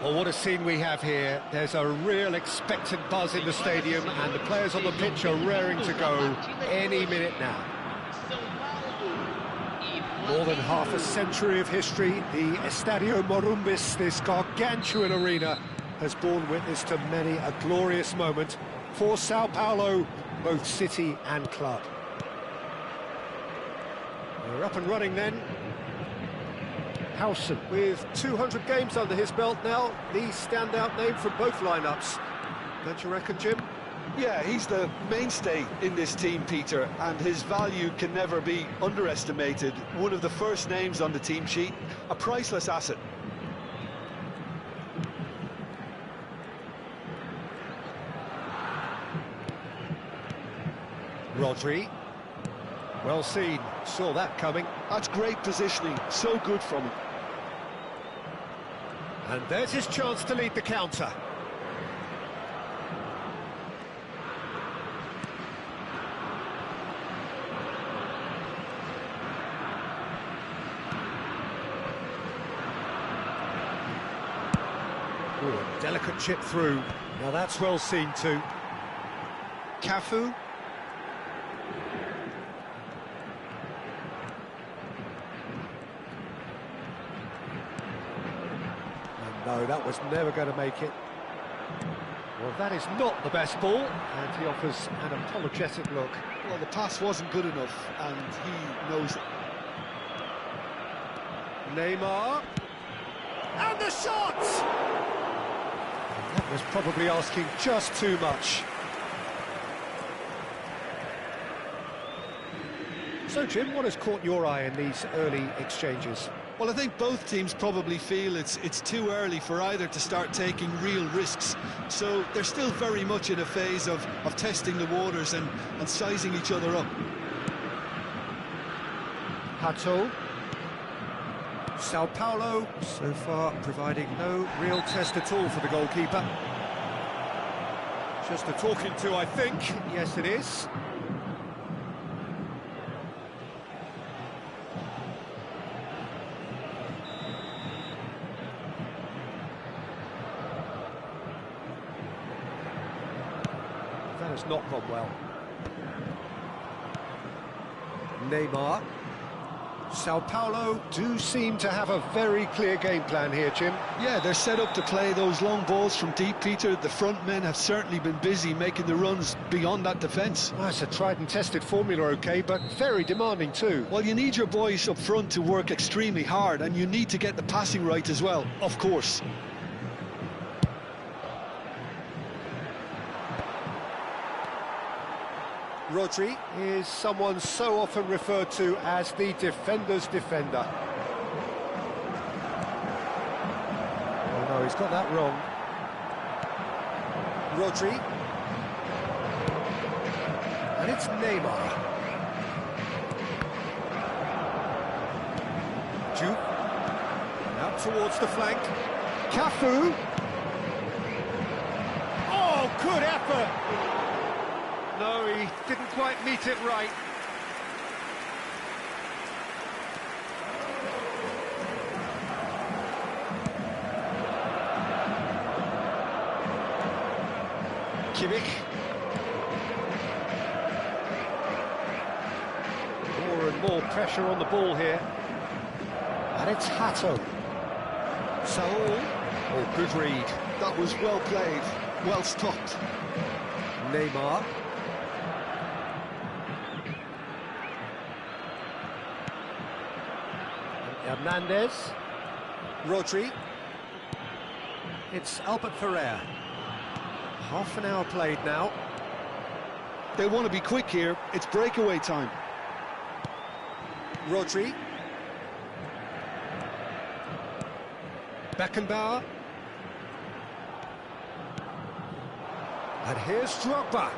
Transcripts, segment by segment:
Well, what a scene we have here. There's a real expectant buzz in the stadium, and the players on the pitch are raring to go any minute now. More than half a century of history, the Estadio Morumbis, this gargantuan arena, has borne witness to many a glorious moment for Sao Paulo, both city and club. We're up and running then. Howson, with 200 games under his belt now, the standout name from both lineups. Don't you reckon, Jim? Yeah, he's the mainstay in this team, Peter, and his value can never be underestimated. One of the first names on the team sheet, a priceless asset. Rodri. Well seen, saw that coming. That's great positioning, so good from him. And there's his chance to lead the counter. Ooh, a delicate chip through. Now that's well seen too. Cafu. No, that was never going to make it. Well, that is not the best ball, and he offers an apologetic look. Well, the pass wasn't good enough, and he knows it. Neymar. And the shot! That was probably asking just too much. So, Jim, what has caught your eye in these early exchanges? Well, I think both teams probably feel it's too early for either to start taking real risks. So they're still very much in a phase of testing the waters and sizing each other up. Hato. Sao Paulo, so far providing no real test at all for the goalkeeper. Just a talking to, I think. Yes, it is. That has not gone well. Neymar. Sao Paulo do seem to have a very clear game plan here, Jim. Yeah, they're set up to play those long balls from deep, Peter. The front men have certainly been busy making the runs beyond that defence. Well, it's a tried and tested formula, OK, but very demanding too. Well, you need your boys up front to work extremely hard, and you need to get the passing right as well, of course. Rodri is someone so often referred to as the defender's defender. Oh no, he's got that wrong. Rodri. And it's Neymar. Juke. Out towards the flank. Cafu. Oh, good effort! No, he didn't quite meet it right. Kimmich. More and more pressure on the ball here. And it's Hato. Saul. Oh, good read. That was well played, well stopped. Neymar. Hernandez. Rodri. It's Albert Ferrer. Half an hour played now. They want to be quick here. It's breakaway time. Rodri. Beckenbauer. And here's Drogba.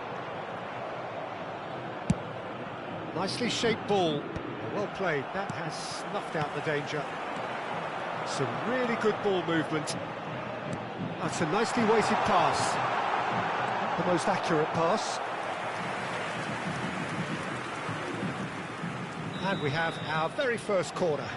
Nicely shaped ball. Well played. That has snuffed out the danger. Some really good ball movement. That's a nicely weighted pass. Not the most accurate pass. And we have our very first corner.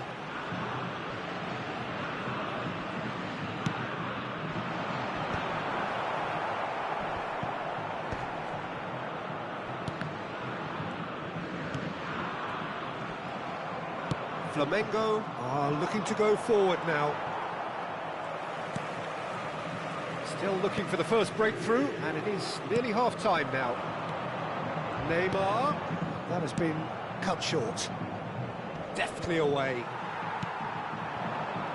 Flamengo are looking to go forward now. Still looking for the first breakthrough, and it is nearly half-time now. Neymar, that has been cut short. Deftly away.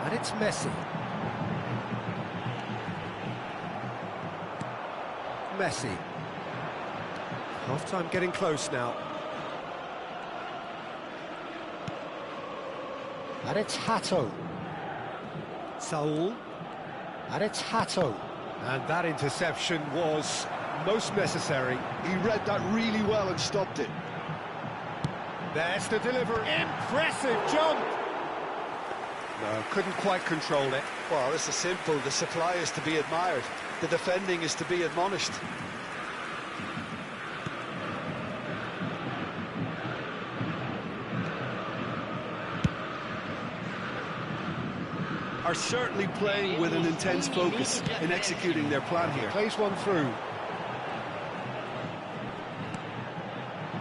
And it's Messi. Messi. Half-time getting close now. And it's Hato. Saul. And it's Hato. And that interception was most necessary. He read that really well and stopped it. There's the delivery. Impressive jump! No, couldn't quite control it. Well, this is simple. The supply is to be admired. The defending is to be admonished. Are certainly playing with an intense focus in executing their plan here. Plays one through.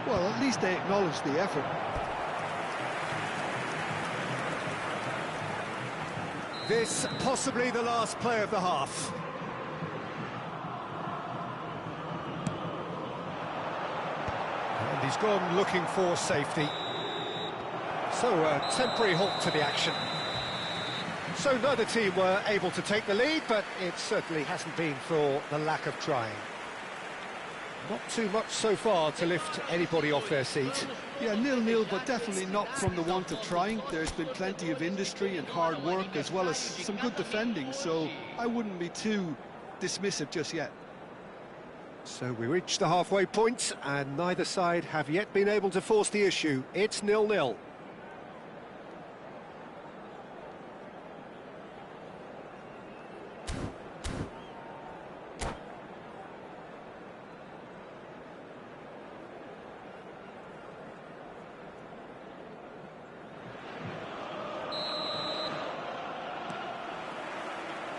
Well, at least they acknowledge the effort. This possibly the last play of the half. And he's gone looking for safety. So a temporary halt to the action. So neither team were able to take the lead, but it certainly hasn't been for the lack of trying. Not too much so far to lift anybody off their seat. Yeah, 0-0, but definitely not from the want of trying. There's been plenty of industry and hard work, as well as some good defending, so I wouldn't be too dismissive just yet. So we reach the halfway point, and neither side have yet been able to force the issue. It's 0-0.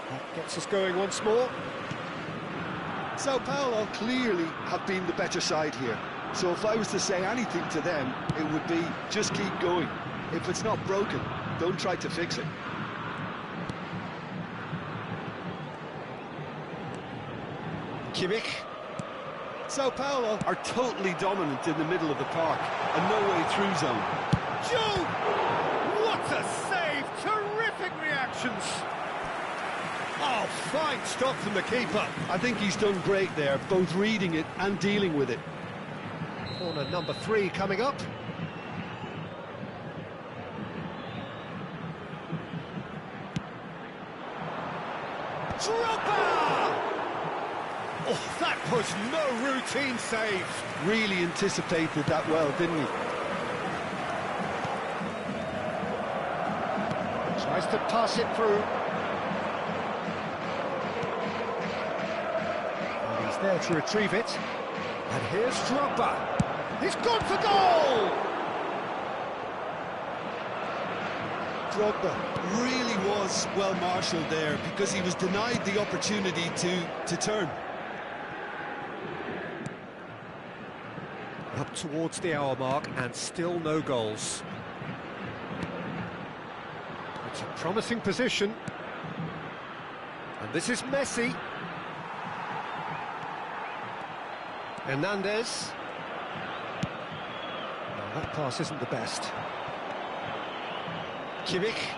That gets us going once more. Sao Paulo clearly have been the better side here. So if I was to say anything to them, it would be just keep going. If it's not broken, don't try to fix it. Kimmich. Sao Paulo are totally dominant in the middle of the park, and no way through zone. Joe! What a save! Terrific reactions! Oh, fine stop from the keeper. I think he's done great there, both reading it and dealing with it. Corner number 3 coming up. Roupa! Oh, that was no routine save. Really anticipated that well, didn't he? Tries to pass it through. And he's there to retrieve it. And here's Roupa. He's gone for goal! Drogba really was well marshalled there because he was denied the opportunity to turn. Up towards the hour mark and still no goals. It's a promising position. And this is Messi. Hernandez. No, that pass isn't the best. Kimmich.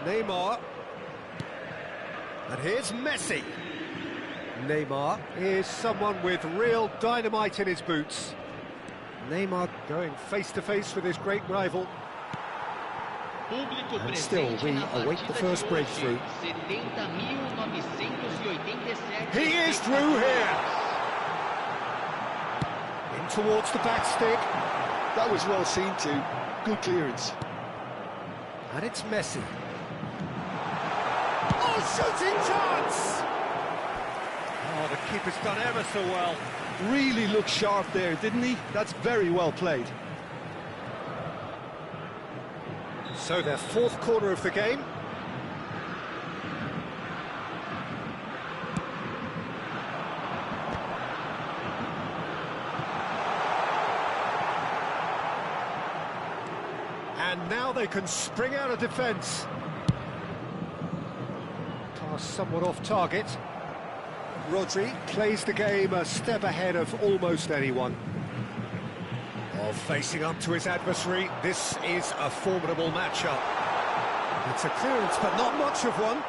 Neymar. And here's Messi. Neymar is someone with real dynamite in his boots. Neymar going face-to-face with his great rival. And still, we await the first breakthrough. He is through here. In towards the back stick. That was well seen too. Good clearance. And it's Messi. Oh, shooting chance! Oh, the keeper's done ever so well. Really looked sharp there, didn't he? That's very well played. So their fourth corner of the game. And now they can spring out of defence. Pass somewhat off target. Rodri plays the game a step ahead of almost anyone. While facing up to his adversary, this is a formidable matchup. It's a clearance, but not much of one.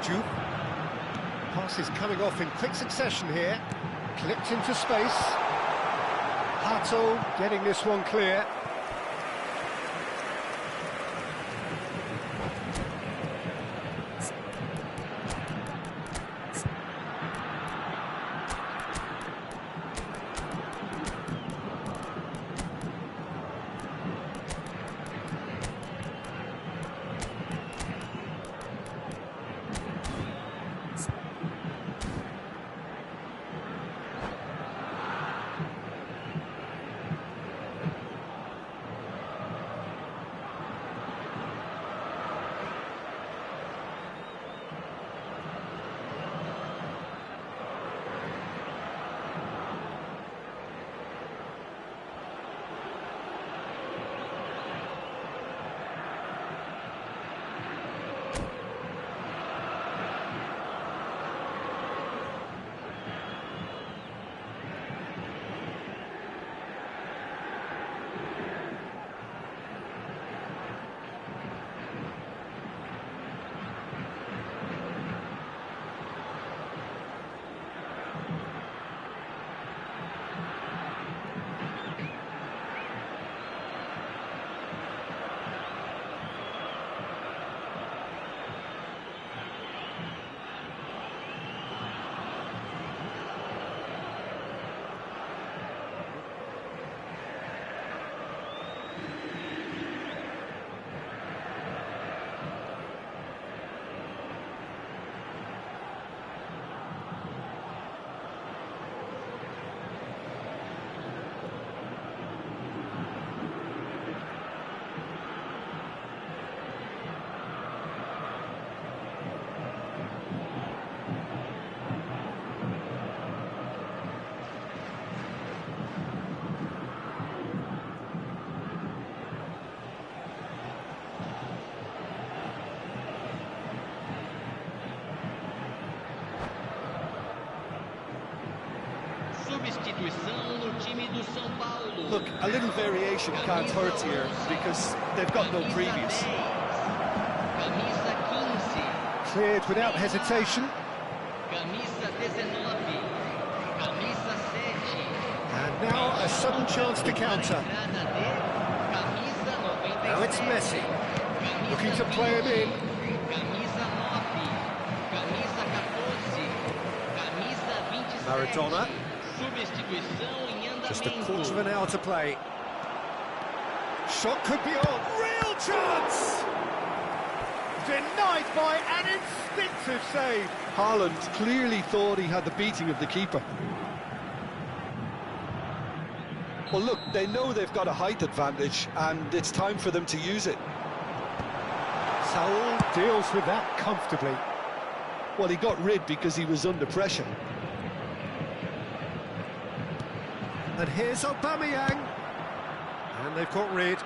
Juve. Pass is coming off in quick succession here. Clipped into space. Hato getting this one clear. Look, a little variation can't hurt here because they've got no previous. Cleared without hesitation. And now a sudden chance to counter. Now it's Messi, looking to play him in. Maradona. Just a quarter of an hour to play. Shot could be on. Real chance! Denied by an instinctive save. Haaland clearly thought he had the beating of the keeper. Well, look, they know they've got a height advantage, and it's time for them to use it. Saul deals with that comfortably. Well, he got rid because he was under pressure. And here's Aubameyang. And they've got rid.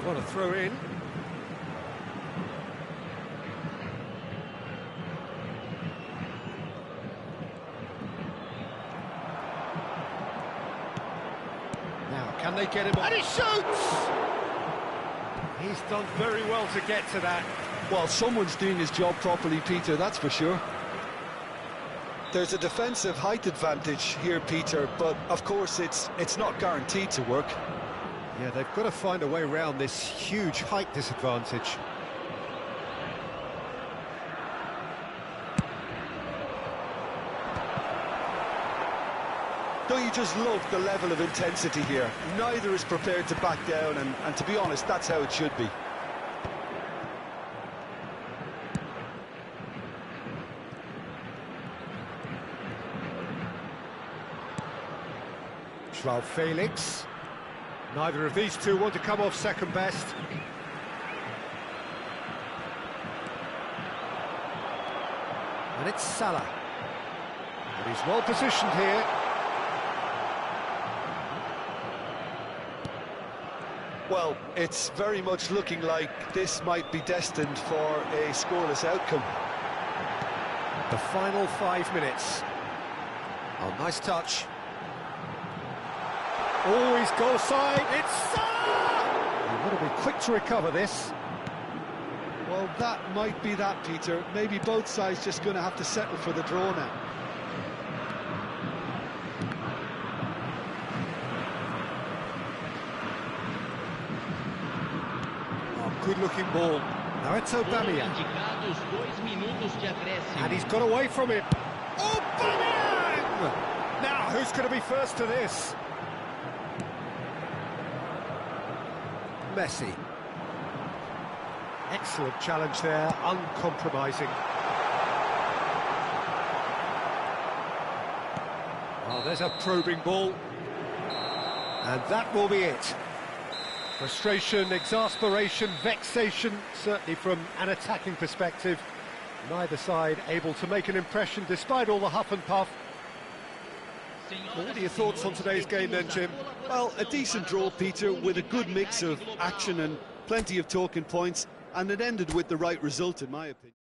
What a throw in. Now, can they get him on? And he shoots! He's done very well to get to that. Well, someone's doing his job properly, Peter, that's for sure. There's a defensive height advantage here, Peter, but of course it's not guaranteed to work. Yeah, they've got to find a way around this huge height disadvantage. Don't you just love the level of intensity here? Neither is prepared to back down, and to be honest, that's how it should be. Joao Felix. Neither of these two want to come off second best. And it's Salah. And he's well positioned here. Well, it's very much looking like this might be destined for a scoreless outcome. The final 5 minutes. Oh, nice touch. Always goal side, it's Salah! You've got to be quick to recover this. Well, that might be that, Peter. Maybe both sides just going to have to settle for the draw now. Good-looking ball. Now it's Aubameyang. And he's got away from it. Aubameyang! Now, who's going to be first to this? Messi. Excellent challenge there, uncompromising. Oh, there's a probing ball. And that will be it. Frustration, exasperation, vexation, certainly from an attacking perspective. Neither side able to make an impression despite all the huff and puff. Well, what are your thoughts on today's game then, Jim? Well, a decent draw, Peter, with a good mix of action and plenty of talking points, and it ended with the right result, in my opinion.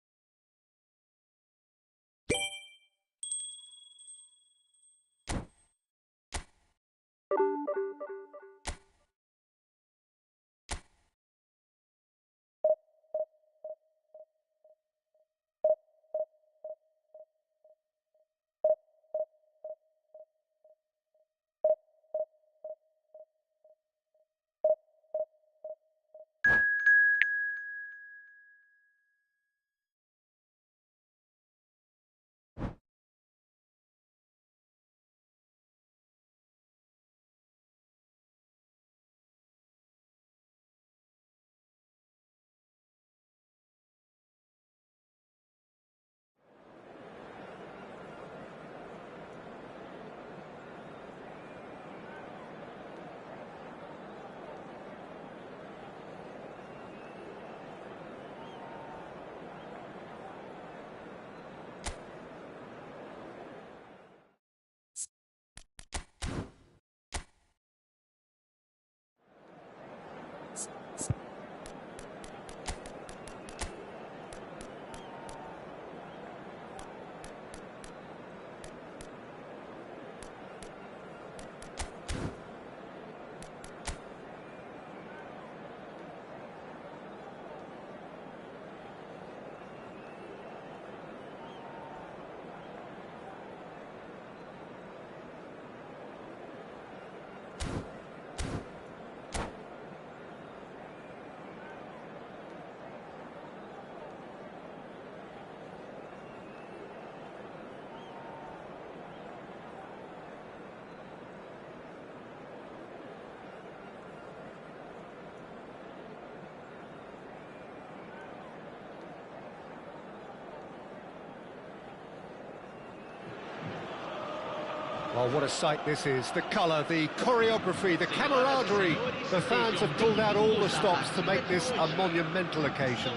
Well, what a sight this is. The colour, the choreography, the camaraderie. The fans have pulled out all the stops to make this a monumental occasion.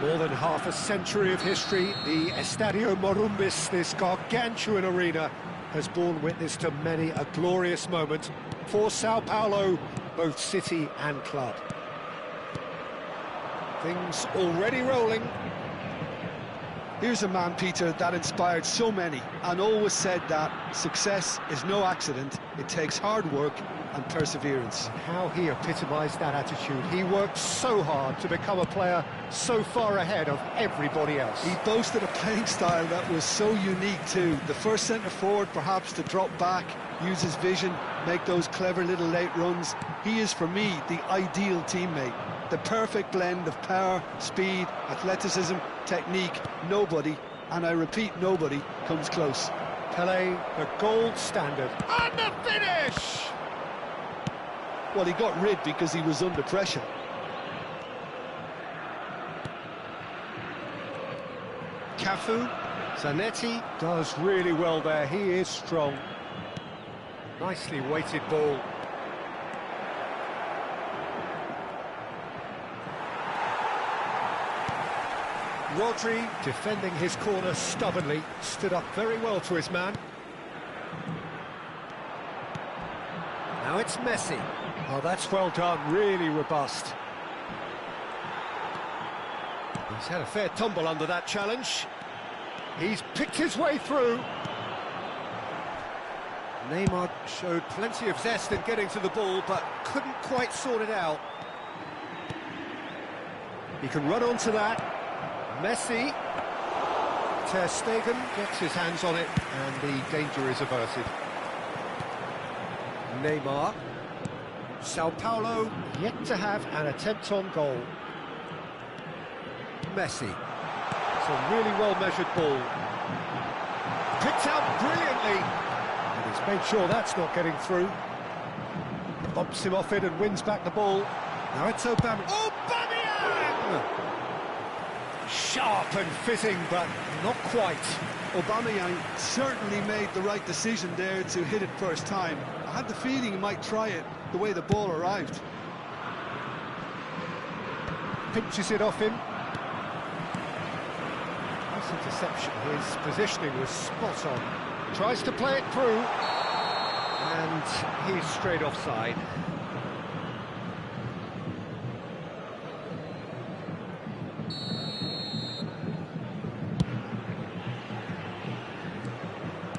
More than half a century of history, the Estadio Morumbis, this gargantuan arena, has borne witness to many a glorious moment for Sao Paulo, both city and club. Things already rolling. Here's a man, Peter, that inspired so many and always said that success is no accident. It takes hard work and perseverance. How he epitomised that attitude. He worked so hard to become a player so far ahead of everybody else. He boasted a playing style that was so unique too. The first centre-forward perhaps to drop back, use his vision, make those clever little late runs. He is, for me, the ideal teammate. The perfect blend of power, speed, athleticism, technique. Nobody, and I repeat, nobody, comes close. Pelé, the gold standard. And the finish! Well, he got rid because he was under pressure. Cafu, Zanetti does really well there. He is strong. Nicely weighted ball. Rodri, defending his corner stubbornly, stood up very well to his man. Now it's Messi. Oh, that's well done, really robust. He's had a fair tumble under that challenge. He's picked his way through. Neymar showed plenty of zest in getting to the ball, but couldn't quite sort it out. He can run onto that. Messi. Ter Stegen gets his hands on it, and the danger is averted. Neymar. Sao Paulo yet to have an attempt on goal. Messi. It's a really well-measured ball. Picked out brilliantly. And he's made sure that's not getting through. Bumps him off it and wins back the ball. Now it's Aubameyang. Sharp and fitting, but not quite. Aubameyang certainly made the right decision there to hit it first time. I had the feeling he might try it the way the ball arrived. Pinches it off him. Nice interception. His positioning was spot on. Tries to play it through. And he's straight offside.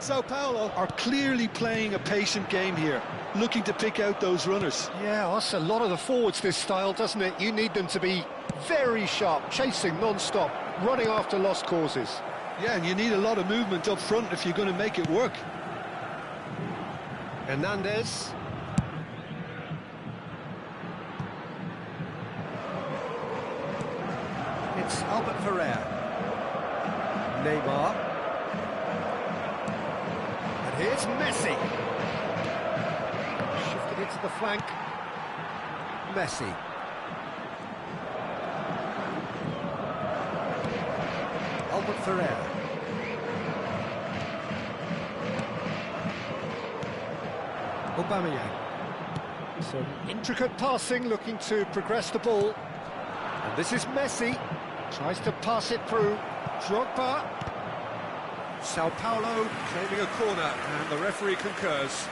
Sao Paulo are clearly playing a patient game here, looking to pick out those runners. Yeah, that's a lot of the forwards, this style, doesn't it? You need them to be very sharp, chasing non-stop, running after lost causes. Yeah, and you need a lot of movement up front if you're going to make it work. Hernandez. It's Albert Ferrer. Neymar. And here's Messi. Shifted into the flank. Messi. Albert Ferrer. Aubameyang. Some intricate passing, looking to progress the ball. And this is Messi. Tries to pass it through. Drogba. Sao Paulo claiming a corner, and the referee concurs.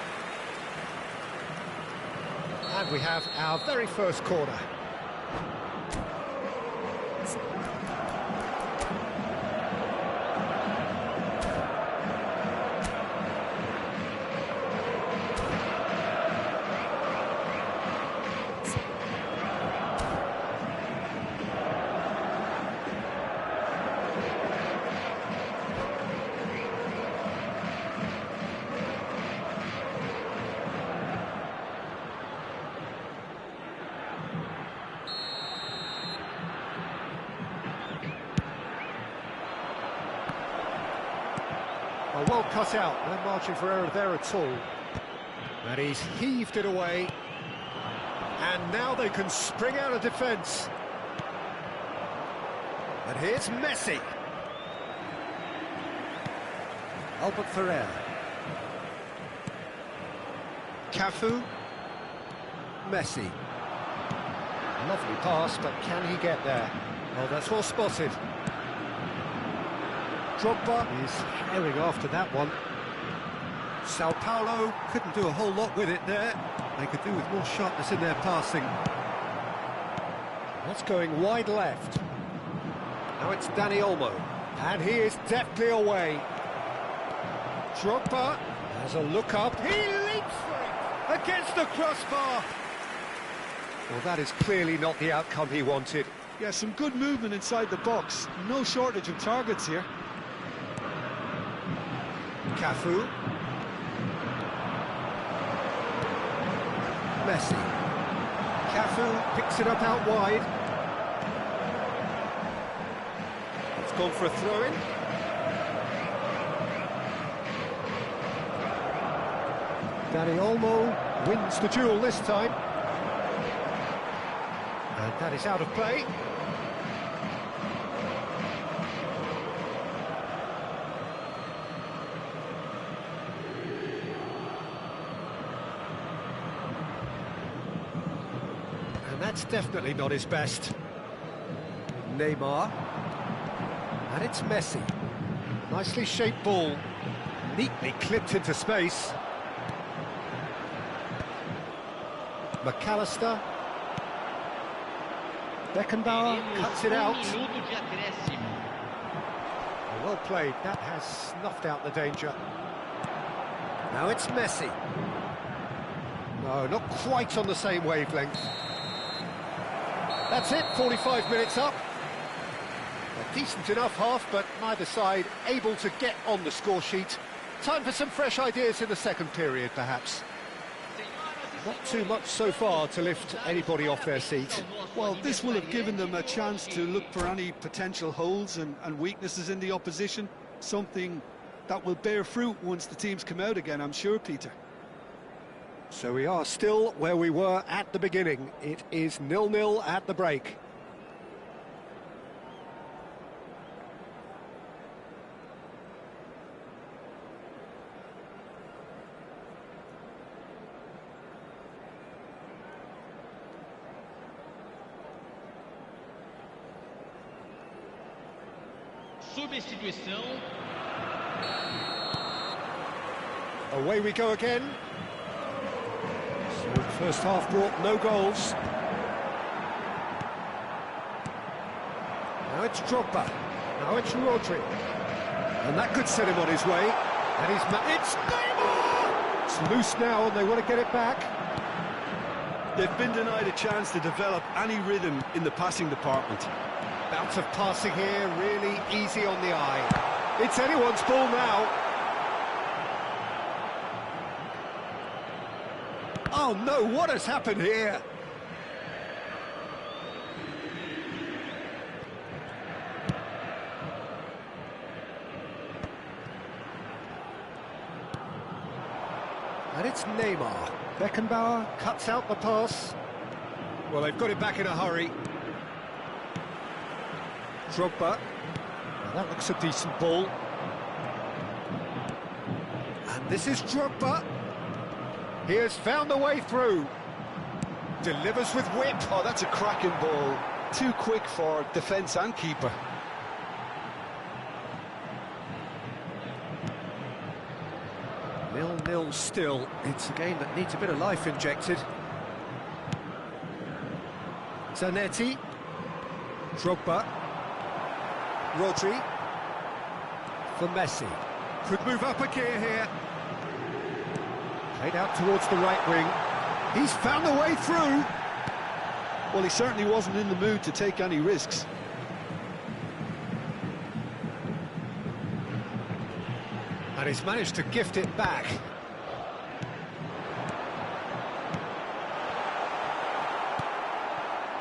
And we have our very first corner. Well cut out, no margin for error there at all. And he's heaved it away. And now they can spring out of defence. And here's Messi. Albert Ferrer. Cafu. Messi. Lovely pass, but can he get there? Oh, that's well spotted. Drogba is herring after that one. Sao Paulo couldn't do a whole lot with it there. They could do with more sharpness in their passing. That's going wide left. Now it's Dani Olmo. And he is deftly away. Drogba has a look up. He leaps for it against the crossbar. Well, that is clearly not the outcome he wanted. Yeah, some good movement inside the box. No shortage of targets here. Cafu. Messi. Cafu picks it up out wide. It's gone for a throw-in. Dani Olmo wins the duel this time. And that is out of play. That's definitely not his best. Neymar. And it's Messi. Nicely shaped ball. Neatly clipped into space. McAllister. Beckenbauer cuts it out. Well played, that has snuffed out the danger. Now it's Messi. No, not quite on the same wavelength. That's it, 45 minutes up. A decent enough half, but neither side able to get on the score sheet. Time for some fresh ideas in the second period, perhaps. Not too much so far to lift anybody off their seat. Well, this will have given them a chance to look for any potential holes and weaknesses in the opposition. Something that will bear fruit once the teams come out again, I'm sure, Peter. So we are still where we were at the beginning. It is 0-0 at the break. Substituição. Away we go again. So the first half brought no goals. Now it's Drogba. Now it's Rodri. And that could set him on his way. And it's Neymar! It's loose now and they want to get it back. They've been denied a chance to develop any rhythm in the passing department. Bounce of passing here, really easy on the eye. It's anyone's ball now. Oh no, what has happened here? And it's Neymar. Beckenbauer cuts out the pass. Well, they've got it back in a hurry. Drogba. Now that looks a decent ball. And this is Drogba. He has found the way through. Delivers with whip. Oh, that's a cracking ball. Too quick for defence and keeper. Nil-nil still. It's a game that needs a bit of life injected. Zanetti. Drogba. Rodri. For Messi. Could move up a gear here. Played out towards the right wing. He's found the way through. Well, he certainly wasn't in the mood to take any risks. And he's managed to gift it back.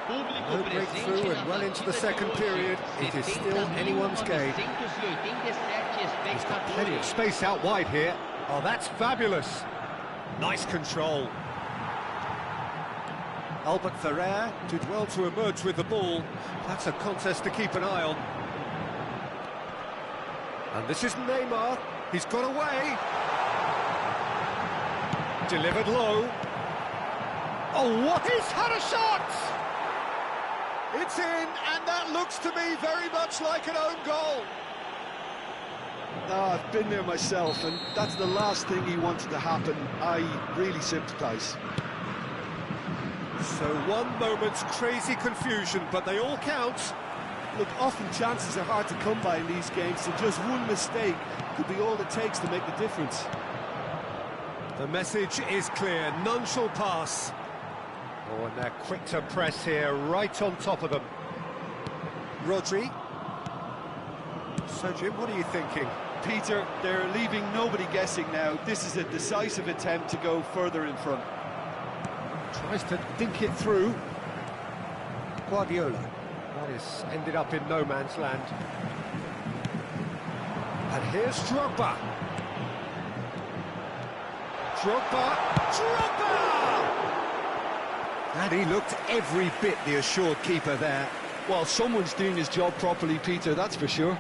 No breakthrough and well into the second period. It is still anyone's game. He's got plenty of space out wide here. Oh, that's fabulous. Nice control. Albert Ferrer did well to emerge with the ball. That's a contest to keep an eye on. And this is Neymar. He's got away. Delivered low. Oh, what? He's had a shot! It's in, and that looks to me very much like an own goal. Oh, I've been there myself, and that's the last thing he wanted to happen. I really sympathise. So one moment's crazy confusion, but they all count. Look, often chances are hard to come by in these games, so just one mistake could be all it takes to make the difference. The message is clear, none shall pass. Oh, and they're quick to press here, right on top of them. Rodri. So, Jim, what are you thinking? Peter, they're leaving nobody guessing now. This is a decisive attempt to go further in front. Tries to dink it through. Guardiola. That is ended up in no man's land. And here's Drogba. Drogba! And he looked every bit the assured keeper there. Well, someone's doing his job properly, Peter, that's for sure.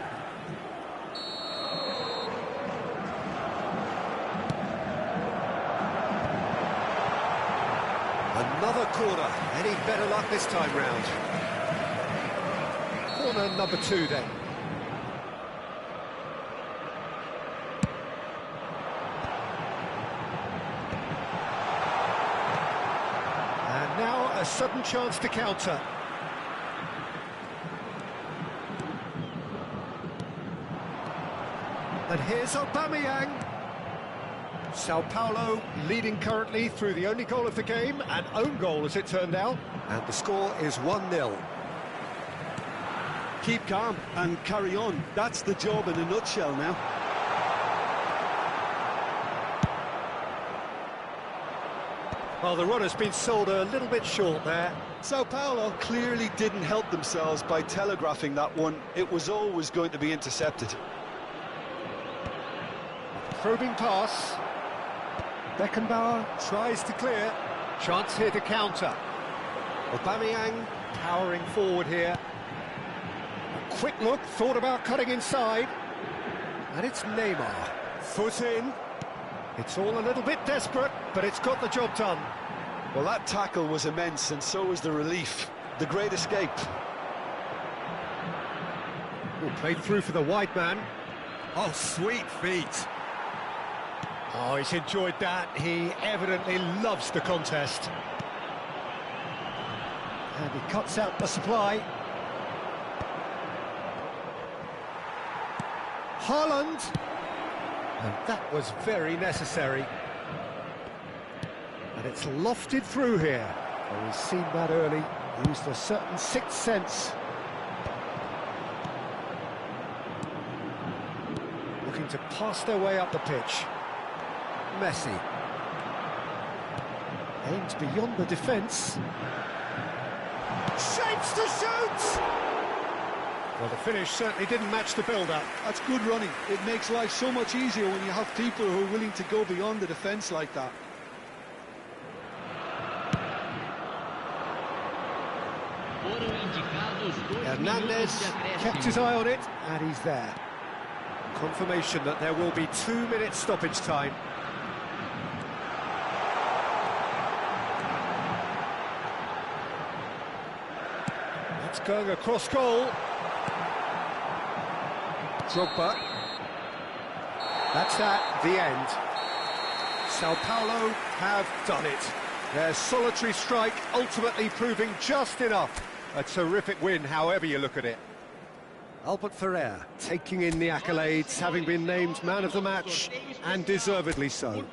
Another corner. Any better luck this time round? Corner number 2 then. sudden chance to counter. And here's Aubameyang. Sao Paulo leading currently through the only goal of the game, an own goal as it turned out. And the score is 1-0. Keep calm and carry on. That's the job in a nutshell now. Well, the run has been sold a little bit short there. Sao Paulo clearly didn't help themselves by telegraphing that one. It was always going to be intercepted. Probing pass. Beckenbauer tries to clear. Chance here to counter. Aubameyang powering forward here. A quick look, thought about cutting inside. And it's Neymar. Foot in. It's all a little bit desperate, but it's got the job done. Well, that tackle was immense, and so was the relief. The great escape. Ooh, played through for the wide man. Oh, sweet feet. Oh, he's enjoyed that. He evidently loves the contest. And he cuts out the supply. Haaland. And that was very necessary. And it's lofted through here. Oh, he's seen that early. Used a certain sixth sense. Looking to pass their way up the pitch. Messi. Aims beyond the defence. Shapes to shoot! Well, the finish certainly didn't match the build-up. That's good running. It makes life so much easier when you have people who are willing to go beyond the defence like that. Hernandez kept his eye on it, and he's there. Confirmation that there will be 2 minutes stoppage time. That's going across goal. Roupa. That's that, the end. Sao Paulo have done it. Their solitary strike ultimately proving just enough. A terrific win, however you look at it. Albert Ferrer taking in the accolades, having been named man of the match, and deservedly so.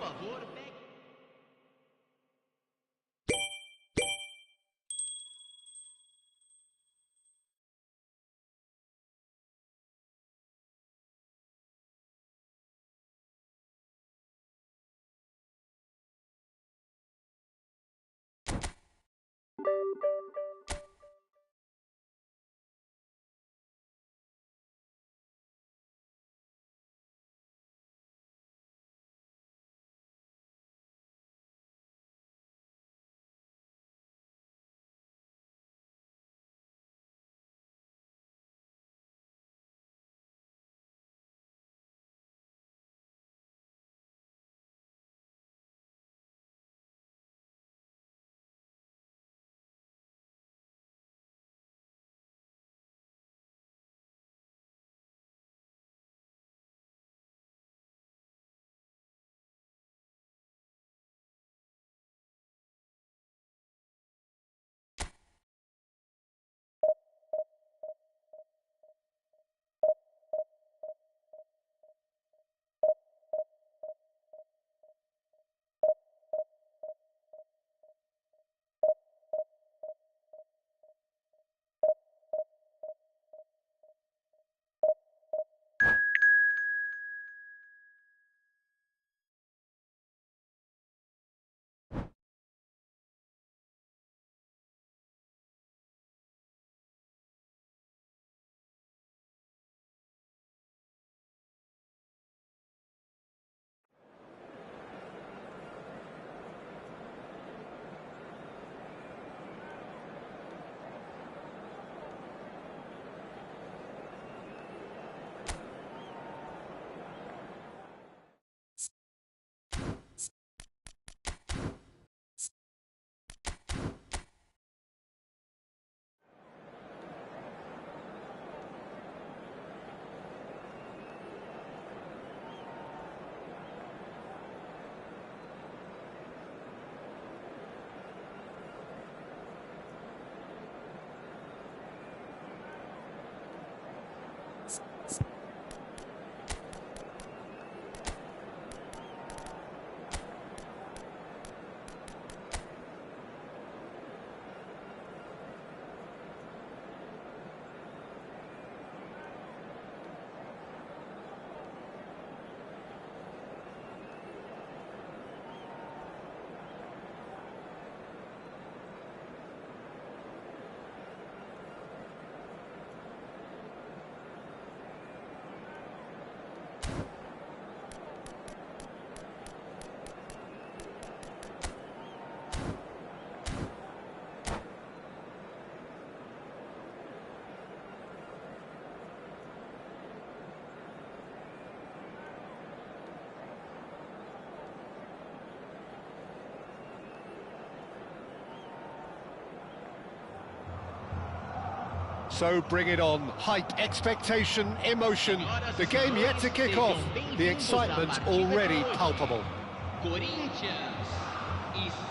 So bring it on. Hype, expectation, emotion. The game yet to kick off. The excitement already palpable.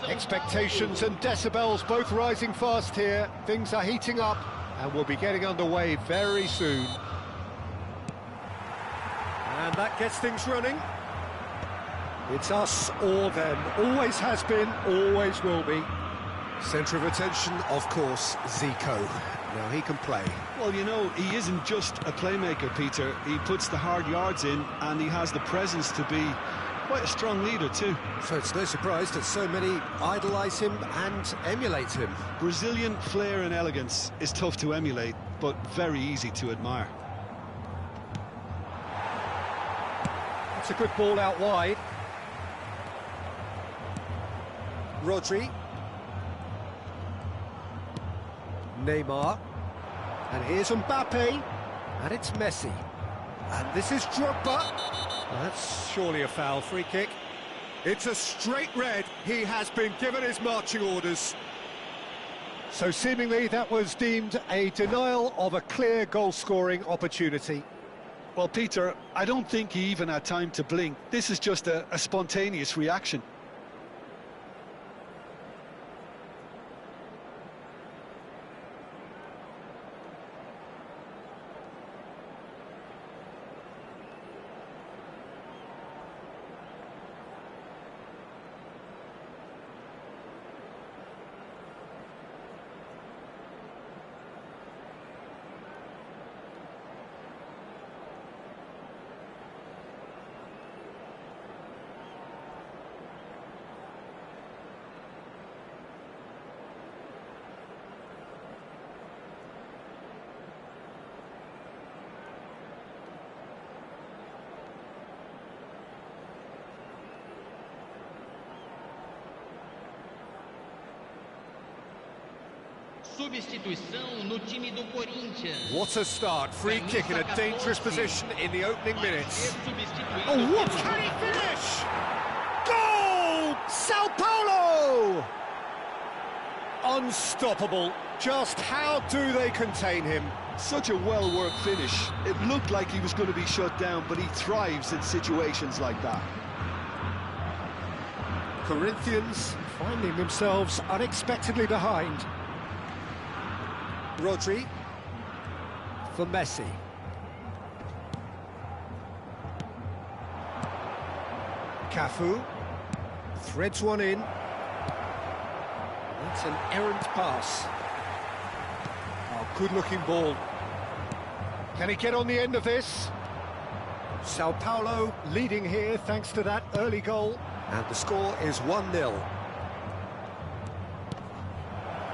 Expectations and decibels both rising fast here. Things are heating up and we'll be getting underway very soon. And that gets things running. It's us or them. Always has been, always will be. Centre of attention, of course, Zico. Now he can play. Well, you know, he isn't just a playmaker, Peter. He puts the hard yards in and he has the presence to be quite a strong leader too. So it's no surprise that so many idolise him and emulate him. Brazilian flair and elegance is tough to emulate, but very easy to admire. It's a good ball out wide. Rodri. Neymar. And here's Mbappe. And it's Messi. And this is Drogba. That's surely a foul. Free kick. It's a straight red. He has been given his marching orders. So seemingly that was deemed a denial of a clear goal-scoring opportunity. Well, Peter, I don't think he even had time to blink. This is just a spontaneous reaction. Substituição no time do Corinthians. What a start. Free kick in a dangerous position in the opening minutes. Oh, what can he finish? Goal! Sao Paulo! Unstoppable. Just how do they contain him? Such a well-worked finish. It looked like he was going to be shut down, but he thrives in situations like that. Corinthians finding themselves unexpectedly behind. Rodri for Messi. Cafu threads one in. That's an errant pass. Oh, good-looking ball. Can he get on the end of this? Sao Paulo leading here thanks to that early goal. And the score is 1-0.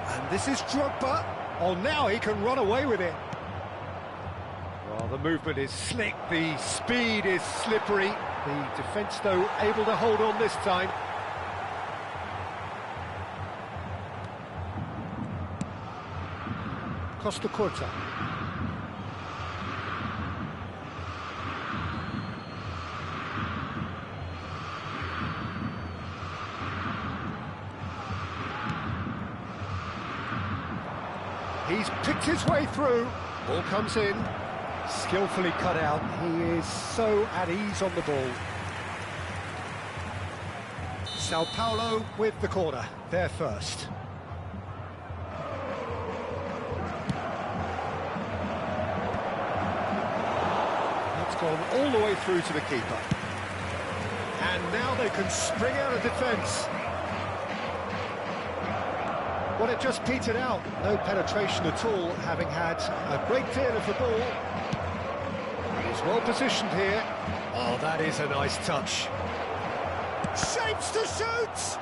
And this is Drogba. Oh, now he can run away with it. Well, the movement is slick, the speed is slippery. The defence, though, able to hold on this time. Costa Curta. He's picked his way through. Ball comes in. Skillfully cut out. He is so at ease on the ball. Sao Paulo with the corner. They're first. That's gone all the way through to the keeper. And now they can spring out of defence. Well, it just petered out. No penetration at all, having had a great deal of the ball. He's well positioned here. Oh, that is a nice touch. Shapes to shoot!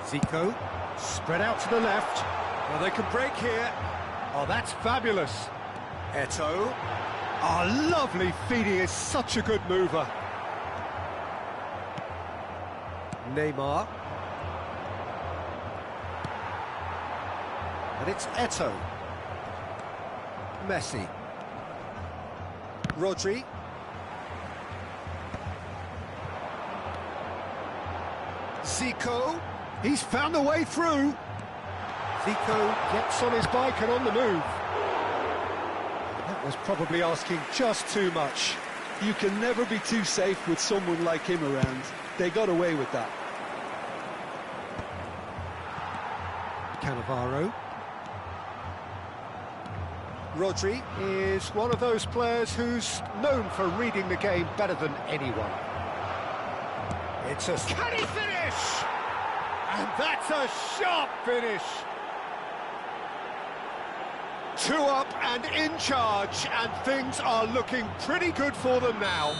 Zico, spread out to the left. Well, they can break here. Oh, that's fabulous. Eto'o. Oh, lovely feed. He is such a good mover. Neymar. And it's Eto'o. Messi. Rodri. Zico. He's found a way through. Zico gets on his bike and on the move. was probably asking just too much. You can never be too safe with someone like him around. They got away with that. Cannavaro. Rodri is one of those players who's known for reading the game better than anyone. It's a... Can he finish? And that's a sharp finish. 2 up and in charge, and things are looking pretty good for them now.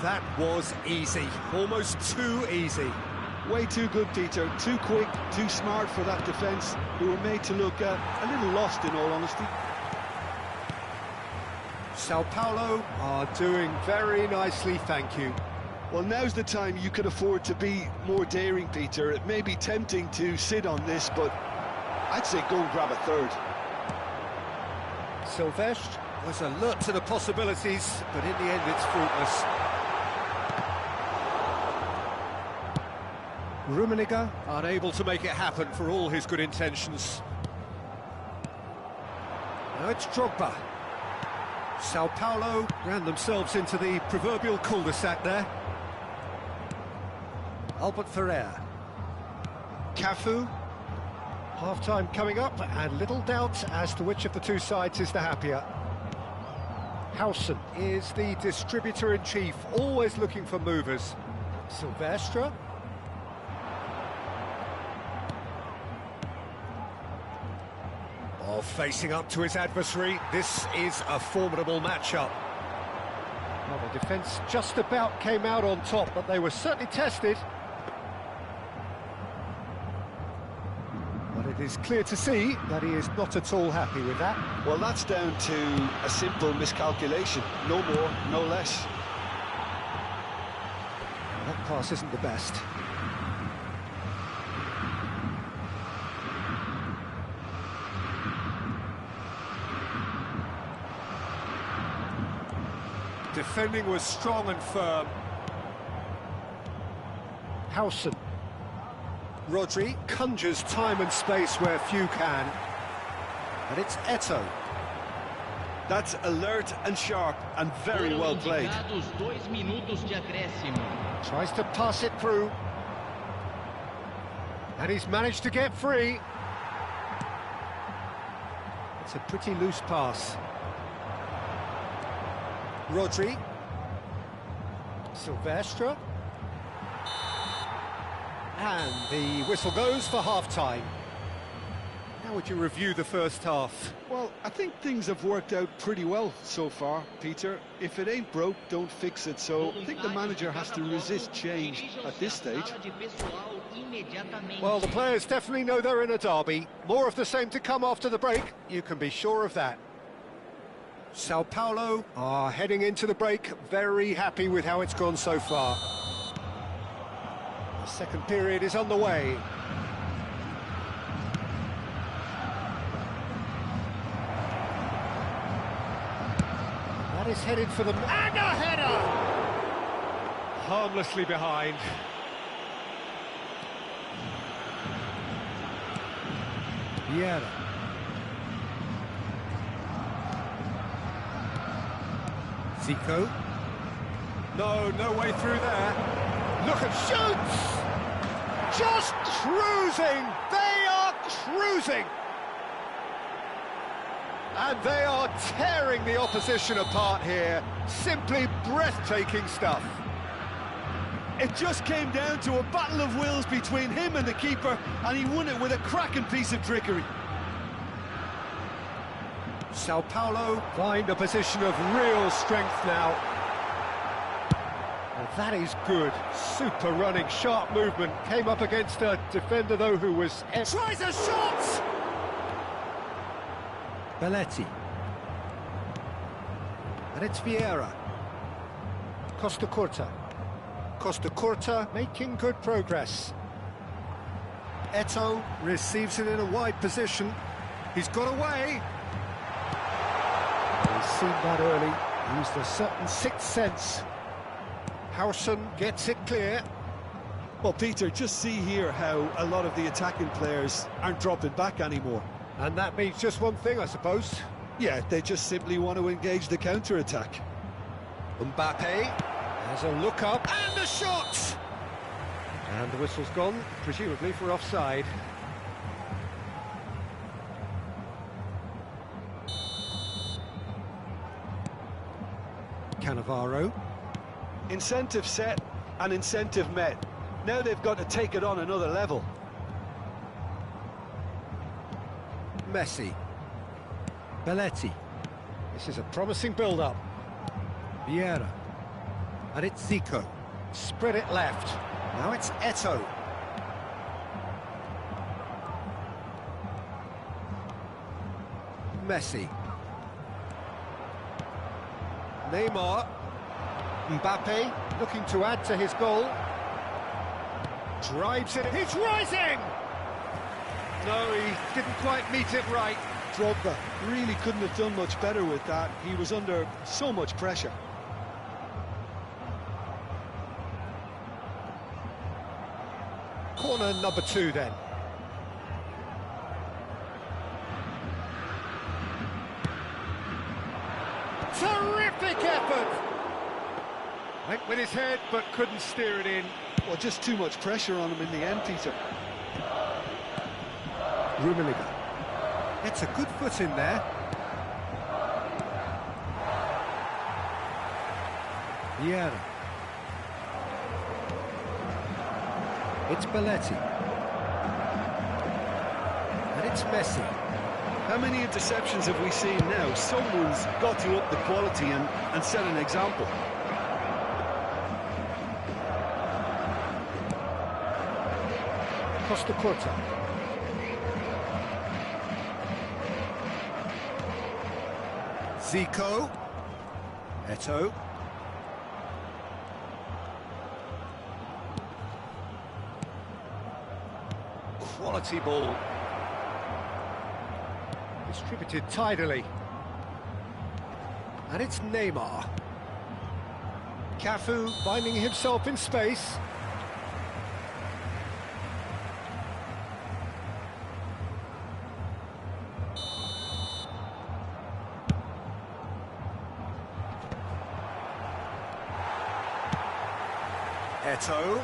That was easy, almost too easy. Way too good, Peter. Too quick, too smart for that defence, who were made to look a little lost, in all honesty. Sao Paulo are doing very nicely, thank you. Well, now's the time you could afford to be more daring, Peter. It may be tempting to sit on this, but I'd say go and grab a third. Silvestre was alert to the possibilities, but in the end it's fruitless. Rummenigge unable to make it happen for all his good intentions. Now it's Drogba. Sao Paulo ran themselves into the proverbial cul-de-sac there. Albert Ferrer. Cafu. Half-time coming up, and little doubt as to which of the two sides is the happier. Howson is the distributor-in-chief, always looking for movers. Silvestre. Oh, facing up to his adversary, this is a formidable matchup. Well, the defence just about came out on top, but they were certainly tested. But it is clear to see that he is not at all happy with that. Well, that's down to a simple miscalculation. No more, no less. That pass isn't the best. Defending was strong and firm. Howson. Rodri conjures time and space where few can. And it's Eto'o. That's alert and sharp and very well played. Tries to pass it through. And he's managed to get free. It's a pretty loose pass. Rodri. Silvestre. And the whistle goes for half-time. How would you review the first half? Well, I think things have worked out pretty well so far, Peter. If it ain't broke, don't fix it. So I think the manager has to resist change at this stage. Well, the players definitely know they're in a derby. More of the same to come after the break, you can be sure of that. Sao Paulo are heading into the break, very happy with how it's gone so far. The second period is on the way. That is headed for the... And a header! Harmlessly behind. Vieira. Zico. No way through there. Look at shoots! Just cruising! They are cruising! And they are tearing the opposition apart here. Simply breathtaking stuff. It just came down to a battle of wills between him and the keeper, and he won it with a cracking piece of trickery. Sao Paulo find a position of real strength now. Well, that is good. Super running, sharp movement. Came up against a defender, though, who was... Tries a shot! Belletti. And it's Vieira. Costa Curta. Costa Curta making good progress. Eto'o receives it in a wide position. He's got away. He's seen that early. Used a certain sixth sense. Howson gets it clear. Well, Peter, just see here how a lot of the attacking players aren't dropping back anymore. And that means just one thing, I suppose. Yeah, they just simply want to engage the counter-attack. Mbappe has a look up and a shot! And the whistle's gone, presumably for offside. Cannavaro. Incentive set and incentive met. Now they've got to take it on another level. Messi. Belletti. This is a promising build-up. Vieira. And it's Zico. Spread it left. Now it's Eto'o. Messi. Neymar. Mbappe looking to add to his goal. Drives it. He's rising! No, he didn't quite meet it right. Drogba really couldn't have done much better with that. He was under so much pressure. Corner number 2 then. Terrific effort! Went with his head but couldn't steer it in. Well, just too much pressure on him in the end, Peter. Rummenigge. Gets a good foot in there. Vieira. It's Belletti. And it's Messi. How many interceptions have we seen now? Someone's got to up the quality and set an example. Costa Curta. Zico. Eto'o. Quality ball. Distributed tidily. And it's Neymar. Cafu finding himself in space. Eto'o.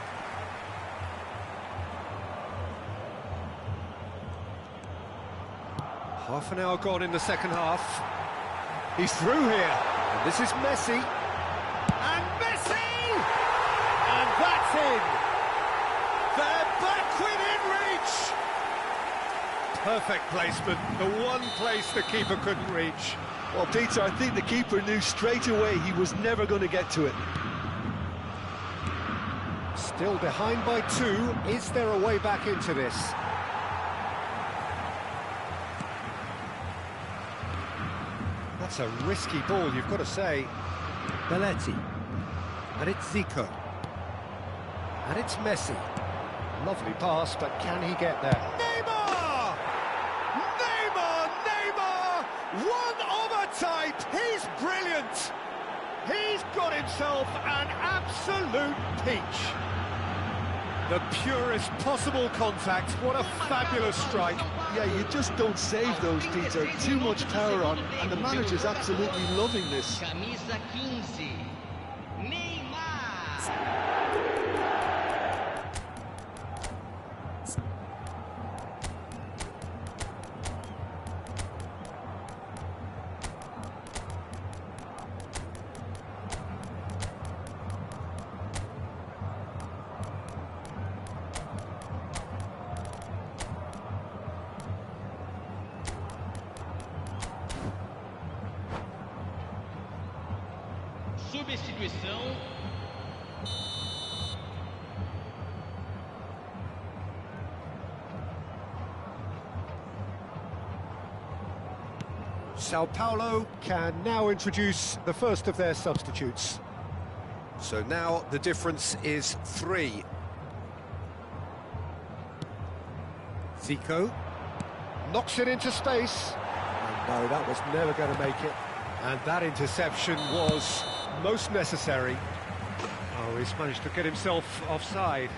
Half an hour gone in the second half. He's through here. And this is Messi. And Messi! And that's in. They're back within reach. Perfect placement. The one place the keeper couldn't reach. Well, Peter, I think the keeper knew straight away he was never going to get to it. Still behind by 2. Is there a way back into this? That's a risky ball, you've got to say. Belletti. And it's Zico. And it's Messi. Lovely pass, but can he get there? Neymar! Neymar! Neymar! One of a type! He's brilliant! He's got himself an absolute peach. The purest possible contact. What a fabulous strike. Yeah, you just don't save those, Peter. Too much power on, and the manager's absolutely loving this. Camisa 15, Neymar. Substituição. Sao Paulo can now introduce the first of their substitutes. So now the difference is 3. Zico knocks it into space. And no, that was never going to make it. And that interception was most necessary. Oh, he's managed to get himself offside.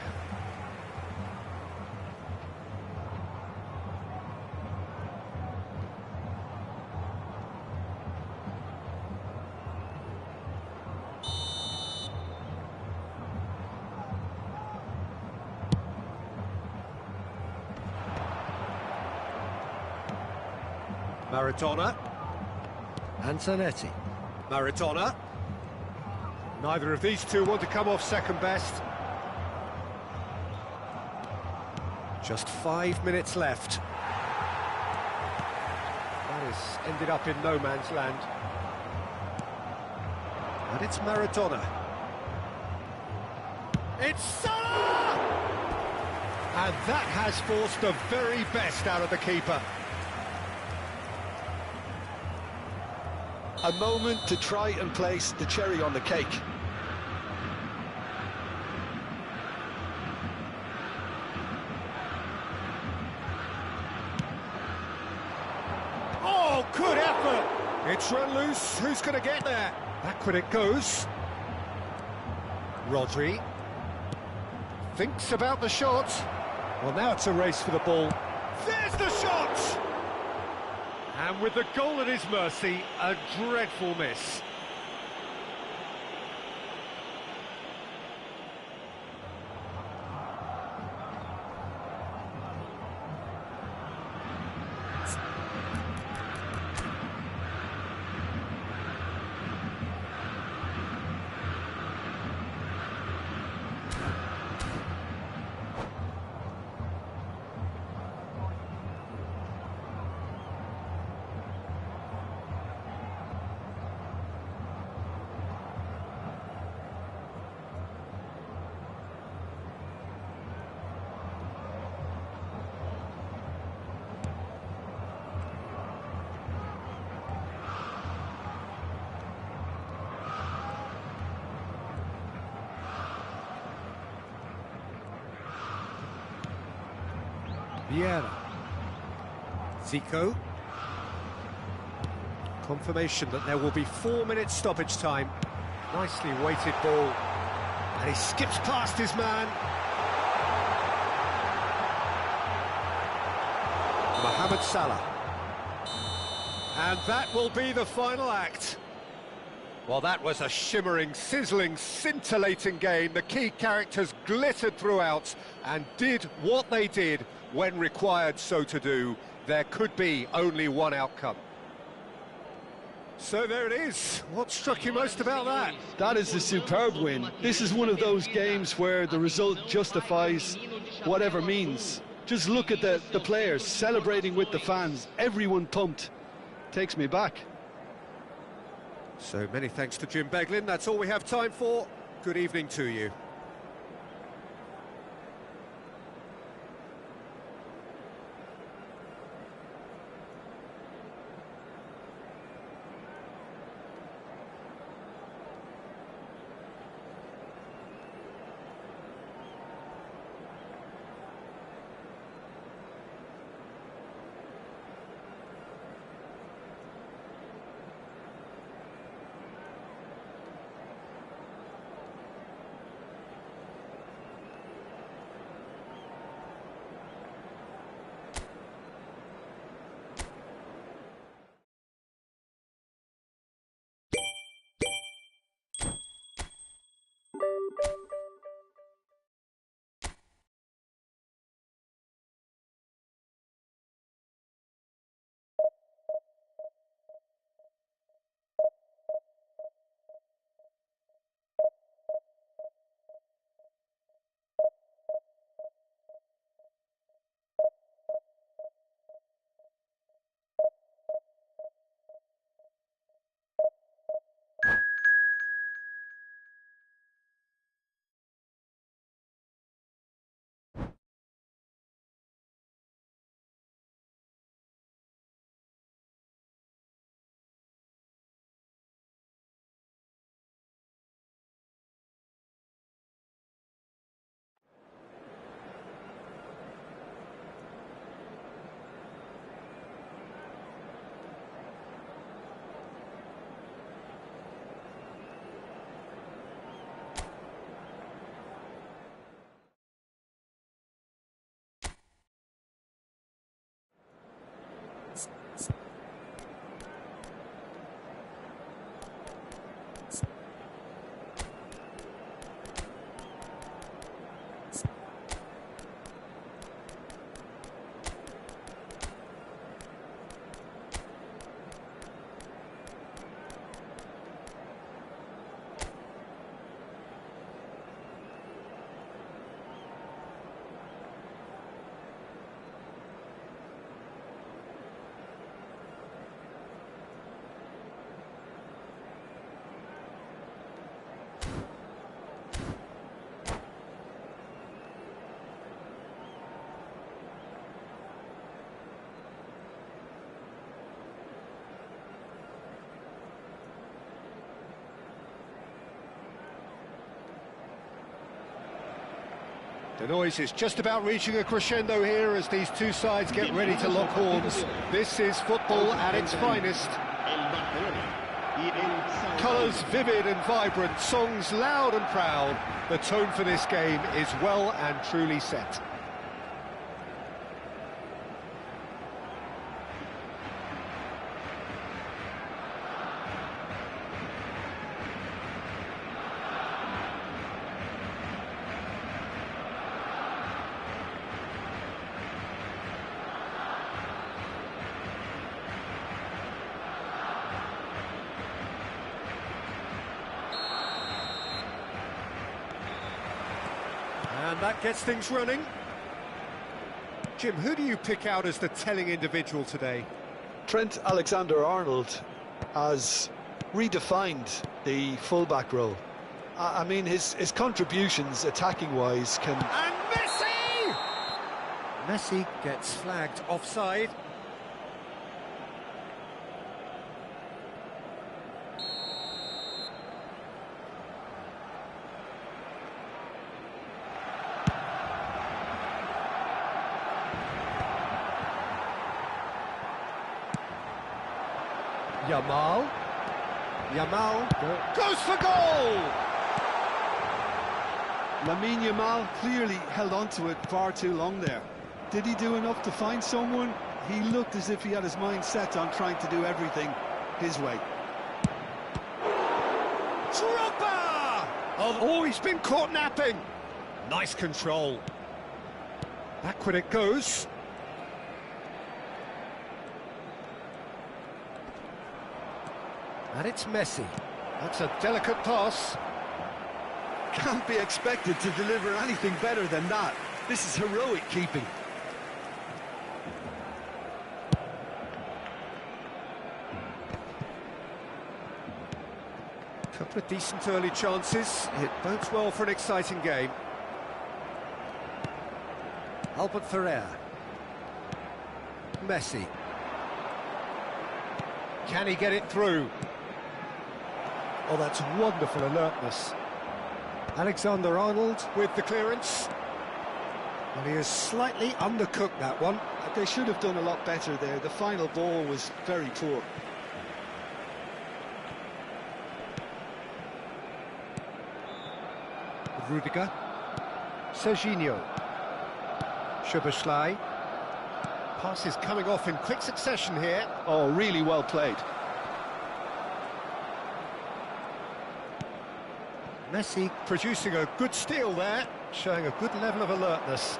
Maradona. Antonetti. Maradona. Neither of these two want to come off second best. Just 5 minutes left. That has ended up in no man's land. And it's Maradona. It's Salah! And that has forced the very best out of the keeper. A moment to try and place the cherry on the cake. Oh, good effort! It's run loose. Who's going to get there? Back when it goes. Rodri thinks about the shot. Well, now it's a race for the ball. There's the shot! And with the goal at his mercy, a dreadful miss. Vieira. Zico. Confirmation that there will be 4 minutes stoppage time. Nicely weighted ball. And he skips past his man. Mohamed Salah. And that will be the final act. Well, that was a shimmering, sizzling, scintillating game. The key characters glittered throughout and did what they did when required so to do. There could be only one outcome. So there it is. What struck you most about that? That is a superb win. This is one of those games where the result justifies whatever means. Just look at the players celebrating with the fans. Everyone pumped. Takes me back. So many thanks to Jim Beglin. That's all we have time for. Good evening to you. The noise is just about reaching a crescendo here as these two sides get ready to lock horns. This is football at its finest. Colours vivid and vibrant, songs loud and proud. The tone for this game is well and truly set. And that gets things running. Jim, who do you pick out as the telling individual today? Trent Alexander-Arnold has redefined the fullback role. I mean, his contributions attacking-wise can... And Messi! Messi gets flagged offside. Yamal goes for goal! Lamine Yamal clearly held on to it far too long there. Did he do enough to find someone? He looked as if he had his mind set on trying to do everything his way. Roupa! Oh, he's been caught napping. Nice control. Backward it goes. And it's Messi. That's a delicate pass. Can't be expected to deliver anything better than that. This is heroic keeping. Couple of decent early chances. It bodes well for an exciting game. Albert Ferrer. Messi. Can he get it through? Oh, that's wonderful alertness. Alexander-Arnold with the clearance. Well, he has slightly undercooked that one. They should have done a lot better there. The final ball was very poor. Rudiger. Serginho. Szoboszlai. Passes coming off in quick succession here. Oh, really well played. Messi producing a good steal there, showing a good level of alertness.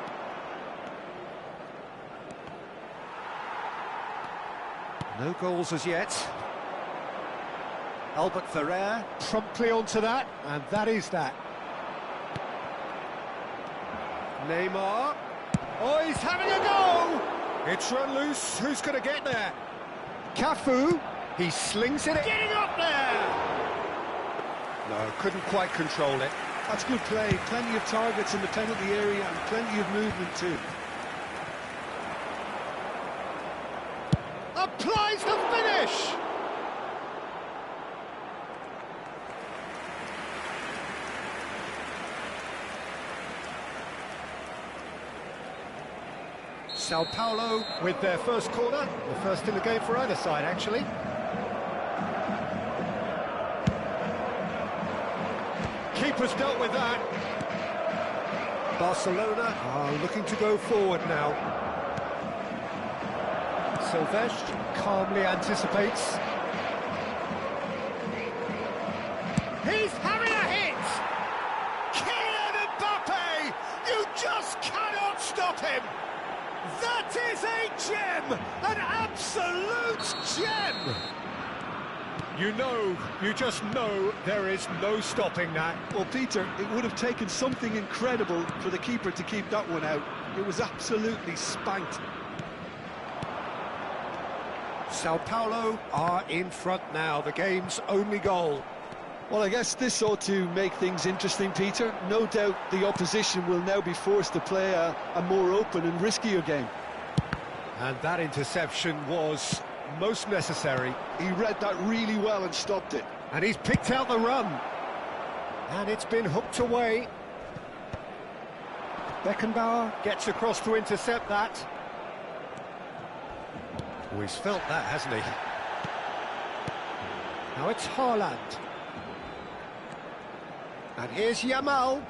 No goals as yet. Albert Ferrer promptly onto that, and that is that. Neymar. Oh, he's having a go! It's run loose. Who's going to get there? Cafu. He slings it. Getting up there! No, couldn't quite control it. That's good play. Plenty of targets in the penalty area and plenty of movement too. Applies the finish! Sao Paulo with their first corner, the first in the game for either side, actually. Keeper's dealt with that. Barcelona are looking to go forward now. Silvestre calmly anticipates. He's having a hit! Kylian Mbappe! You just cannot stop him! That is a gem! An absolute gem! You just know there is no stopping that. Well, Peter, it would have taken something incredible for the keeper to keep that one out. It was absolutely spanked. Sao Paulo are in front now, the game's only goal. Well, I guess this ought to make things interesting, Peter. No doubt the opposition will now be forced to play a more open and riskier game. And that interception was most necessary. He read that really well and stopped it. And he's picked out the run. And it's been hooked away. Beckenbauer gets across to intercept that. Oh, he's felt that, hasn't he? Now it's Haaland. And here's Yamal.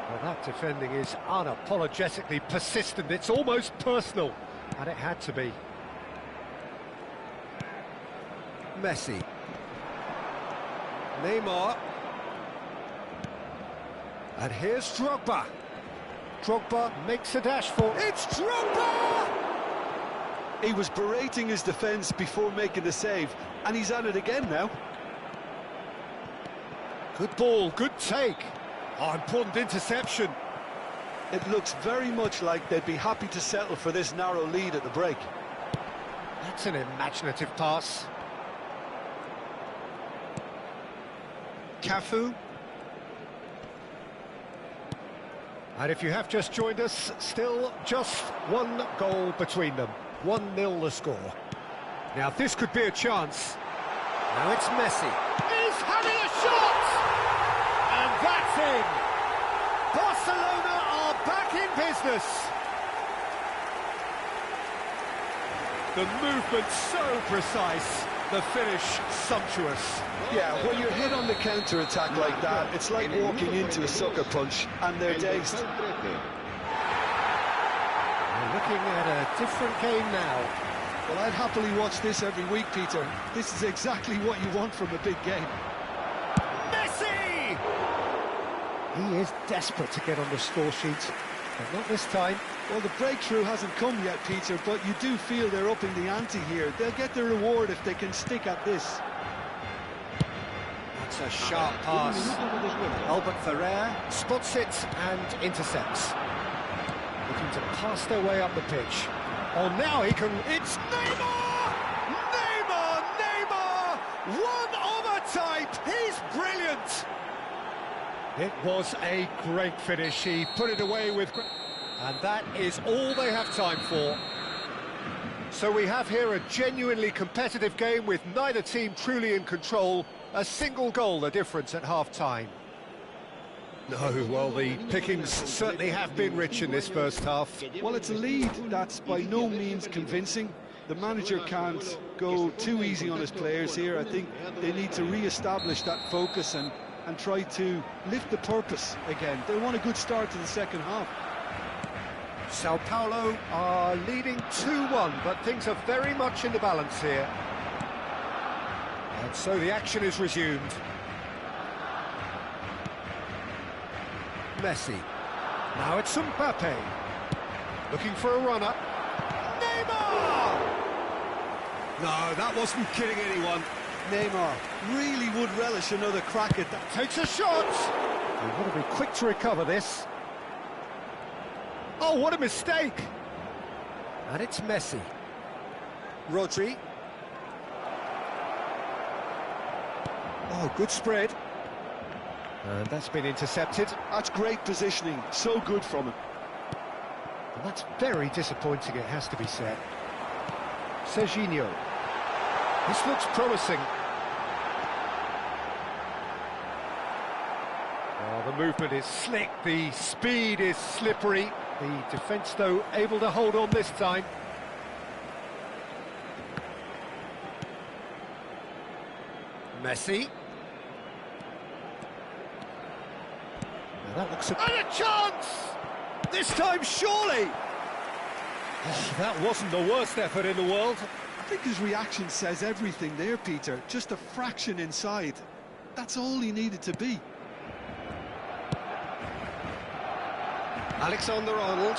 Well, that defending is unapologetically persistent. It's almost personal. And it had to be. Messi. Neymar. And here's Drogba. Drogba makes a dash for... It's Drogba! He was berating his defence before making the save, and he's at it again now. Good ball, good take. Oh, important interception. It looks very much like they'd be happy to settle for this narrow lead at the break. That's an imaginative pass. Cafu. And if you have just joined us, still just one goal between them. 1-0 the score. Now this could be a chance. Now it's Messi. He's having a shot! And that's in! Barcelona are back in business. The movement so precise, the finish sumptuous. Yeah, when you're hit on the counter-attack like that, it's like walking into a sucker punch, and they're dazed. We're looking at a different game now. Well, I'd happily watch this every week, Peter. This is exactly what you want from a big game. Messi! He is desperate to get on the score sheet, but not this time. Well, the breakthrough hasn't come yet, Peter, but you do feel they're upping the ante here. They'll get their reward if they can stick at this. That's a sharp pass. Albert Ferrer spots it and intercepts. Looking to pass their way up the pitch. Oh, now he can... It's Neymar! Neymar! Neymar! One of a type! He's brilliant! It was a great finish. He put it away with... And that is all they have time for. So we have here a genuinely competitive game with neither team truly in control. A single goal the difference at half-time. No, well, the pickings certainly have been rich in this first half. Well, it's a lead that's by no means convincing. The manager can't go too easy on his players here. I think they need to re-establish that focus and try to lift the purpose again. They want a good start to the second half. Sao Paulo are leading 2-1, but things are very much in the balance here. And so the action is resumed. Messi. Now it's Mbappe. Looking for a runner. Neymar! No, that wasn't kidding anyone. Neymar really would relish another crack at that. Takes a shot! We've got to be quick to recover this. Oh, what a mistake! And it's Messi. Rodri. Oh, good spread. And that's been intercepted. That's great positioning, so good from him. And that's very disappointing, it has to be said. Serginho. This looks promising. Oh, the movement is slick, the speed is slippery. The defence, though, able to hold on this time. Messi. Now that looks... And a chance! This time, surely! Oh, that wasn't the worst effort in the world. I think his reaction says everything there, Peter. Just a fraction inside. That's all he needed to be. Alexander-Arnold.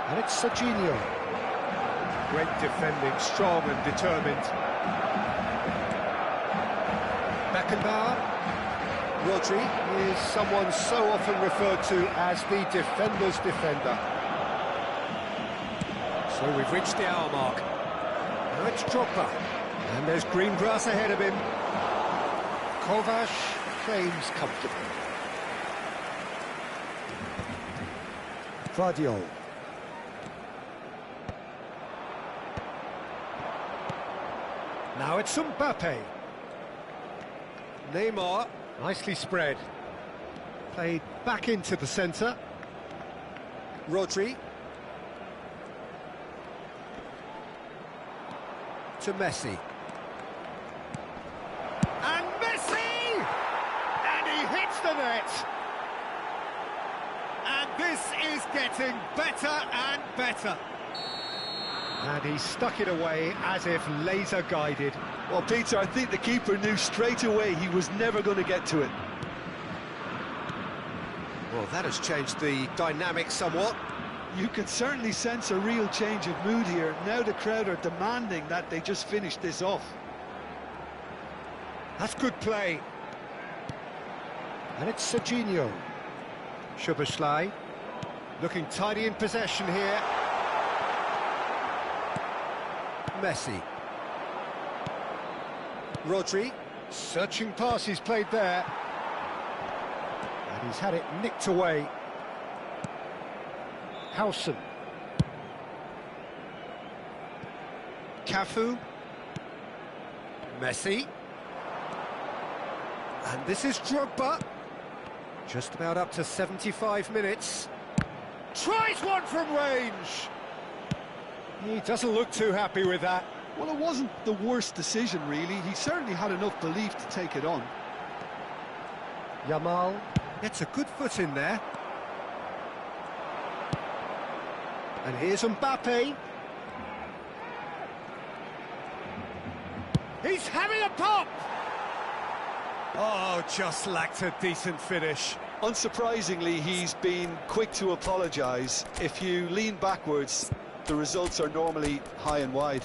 And it's Serginho. Great defending, strong and determined. Beckenbauer. Rodri is someone so often referred to as the defender's defender. So we've reached the hour mark. Now it's Drogba. And there's green grass ahead of him. Kovac claims comfortably. Vardiol. Now it's Mbappe. Neymar, nicely spread. Played back into the centre. Rodri. To Messi. And Messi! And he hits the net! And this is getting better and better. And he stuck it away as if laser-guided. Well, Peter, I think the keeper knew straight away he was never going to get to it. Well, that has changed the dynamic somewhat. You can certainly sense a real change of mood here. Now the crowd are demanding that they just finish this off. That's good play. And it's Serginho. Szoboszlai looking tidy in possession here. Messi. Rodri. Searching passes played there. And he's had it nicked away. Howson. Cafu. Messi. And this is Drogba. Just about up to 75 minutes. Tries one from range. He doesn't look too happy with that. Well, it wasn't the worst decision, really. He certainly had enough belief to take it on. Yamal gets a good foot in there. And here's Mbappe. He's having a pop! Oh, just lacked a decent finish. Unsurprisingly, he's been quick to apologise. If you lean backwards, the results are normally high and wide.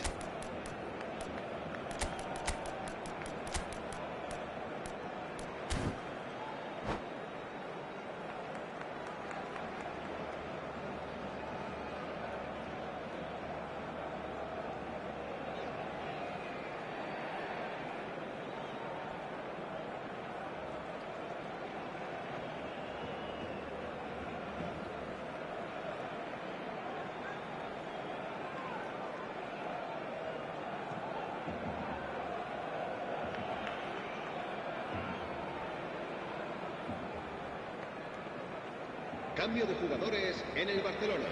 Cambio de jugadores en el Barcelona.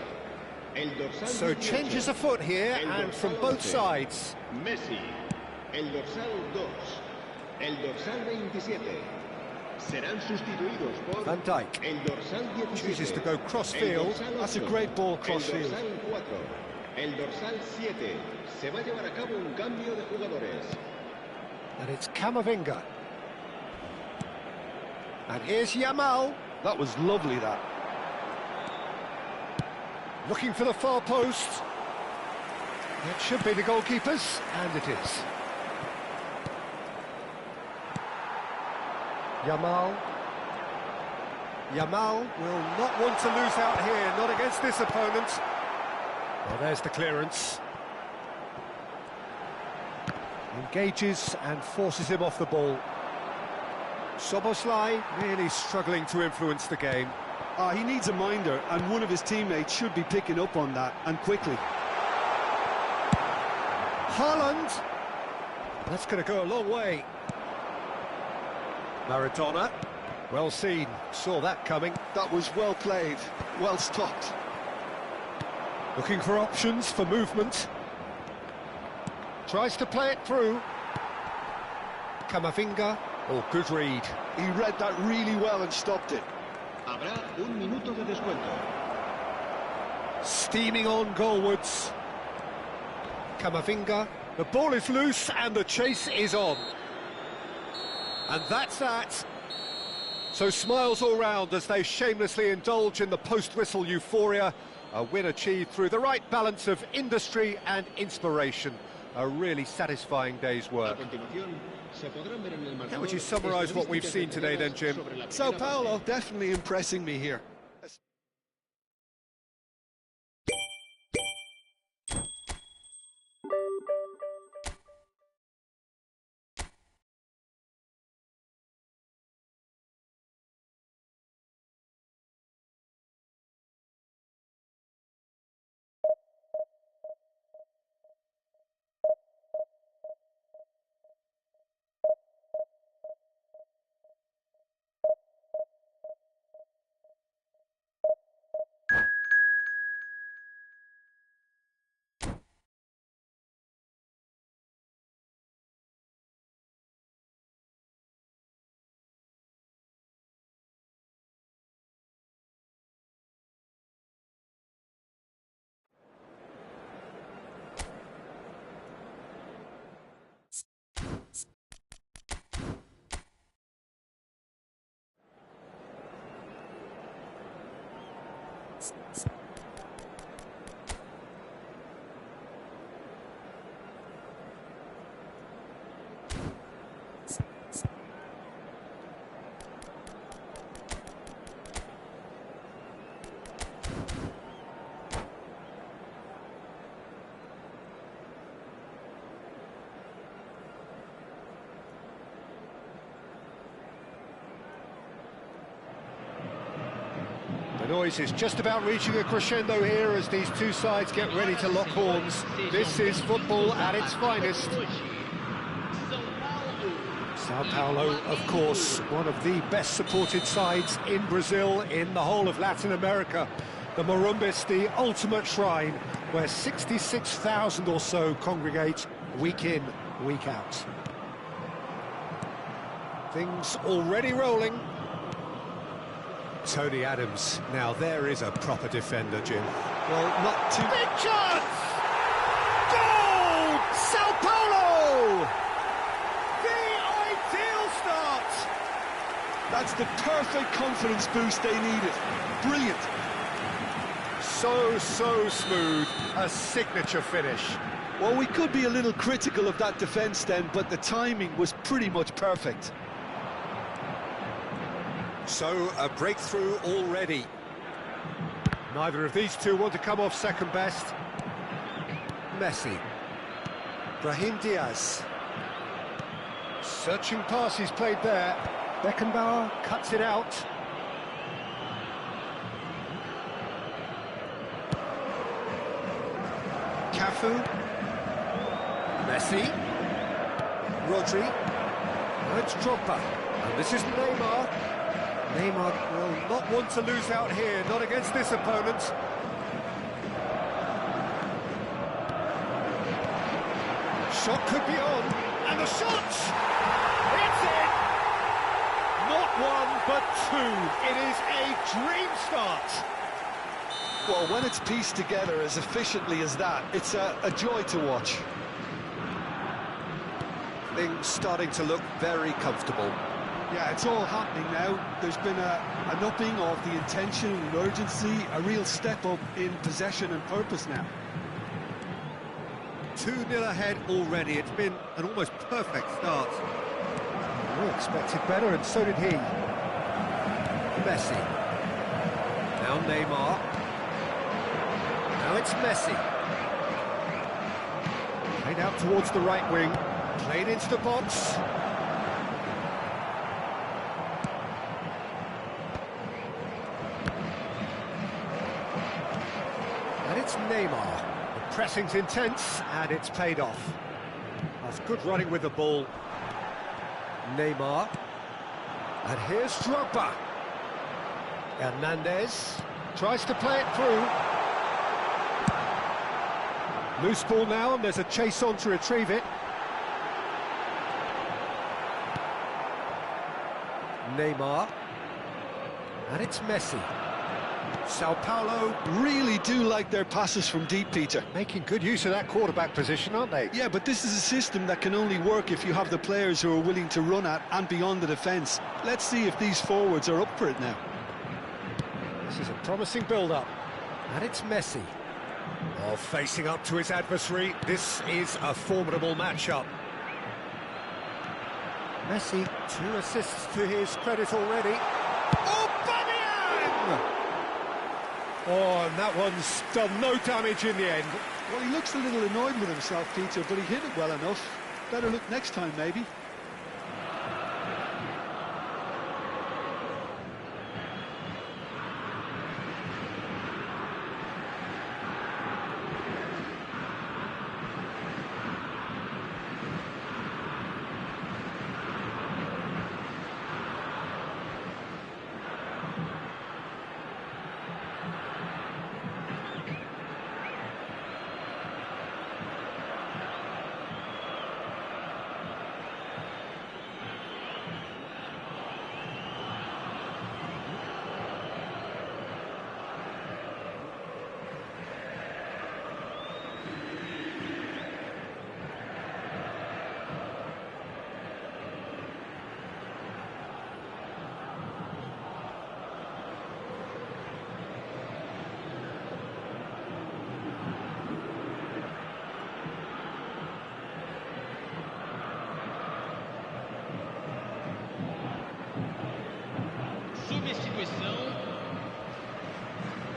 El dorsal So 18, changes afoot here and from both sides. Messi. El dorsal 2. El dorsal 27. Serán sustituidos por Van Dijk el dorsal 17. chooses to go cross-field. That's a great ball cross-field. El dorsal 4. El dorsal 7. Se va a llevar a cabo un cambio de jugadores. And it's Camavinga. And here's Yamal. That was lovely, that. Looking for the far post. It should be the goalkeepers, and it is. Yamal. Yamal will not want to lose out here, not against this opponent. Well, there's the clearance. Engages and forces him off the ball. Szoboszlai really struggling to influence the game. He needs a minder, and one of his teammates should be picking up on that, and quickly. Haaland. That's going to go a long way. Maradona. Well seen. Saw that coming. That was well played, well stopped. Looking for options for movement. Tries to play it through. Camavinga. Oh, good read. He read that really well and stopped it. Habrá un minuto de descuento. Steaming on goalwards. Camavinga. The ball is loose and the chase is on. And that's that. So smiles all round as they shamelessly indulge in the post-whistle euphoria. A win achieved through the right balance of industry and inspiration. A really satisfying day's work. How would you summarise what we've seen today then, Jim? Sao Paulo definitely impressing me here. The noise is just about reaching a crescendo here as these two sides get ready to lock horns. This is football at its finest. Sao Paulo, of course, one of the best supported sides in Brazil, in the whole of Latin America. The Morumbis, the ultimate shrine, where 66,000 or so congregate week in, week out. Things already rolling. Tony Adams, now there is a proper defender, Jim. Well, not too... Big chance! Goal! Sao Paulo! The ideal start! That's the perfect confidence boost they needed. Brilliant. So smooth, a signature finish. Well, we could be a little critical of that defence then, but the timing was pretty much perfect. So, a breakthrough already. Neither of these two want to come off second best. Messi. Brahim Diaz. Searching pass he's played there. Beckenbauer cuts it out. Cafu. Messi. Rodri. Now it's Drogba. And this is Neymar. Neymar will not want to lose out here, not against this opponent. Shot could be on, and the shot! It's in! Not one, but two. It is a dream start. Well, when it's pieced together as efficiently as that, it's a joy to watch. Things starting to look very comfortable. Yeah, it's all happening now. There's been an upping of the intention and urgency, a real step up in possession and purpose now. 2-0 ahead already. It's been an almost perfect start. We expected better, and so did he. Messi. Now Neymar. Now it's Messi. Played out towards the right wing. Played into the box. And it's Neymar. The pressing's intense, and it's paid off. That's good running with the ball. Neymar. And here's Drogba. Hernandez tries to play it through. Loose ball now, and there's a chase on to retrieve it. Neymar. And it's Messi. Sao Paulo Really do like their passes from deep, Peter. making good use of that quarterback position, aren't they? Yeah, but this is a system that can only work if you have the players who are willing to run at and beyond the defence. Let's see if these forwards are up for it now. This is a promising build-up. And it's Messi. Oh, facing up to his adversary. This is a formidable matchup. Messi, 2 assists to his credit already. Oh, Bamian! Oh, and that one's done no damage in the end. Well, he looks a little annoyed with himself, Peter, but he hit it well enough. Better look next time, maybe.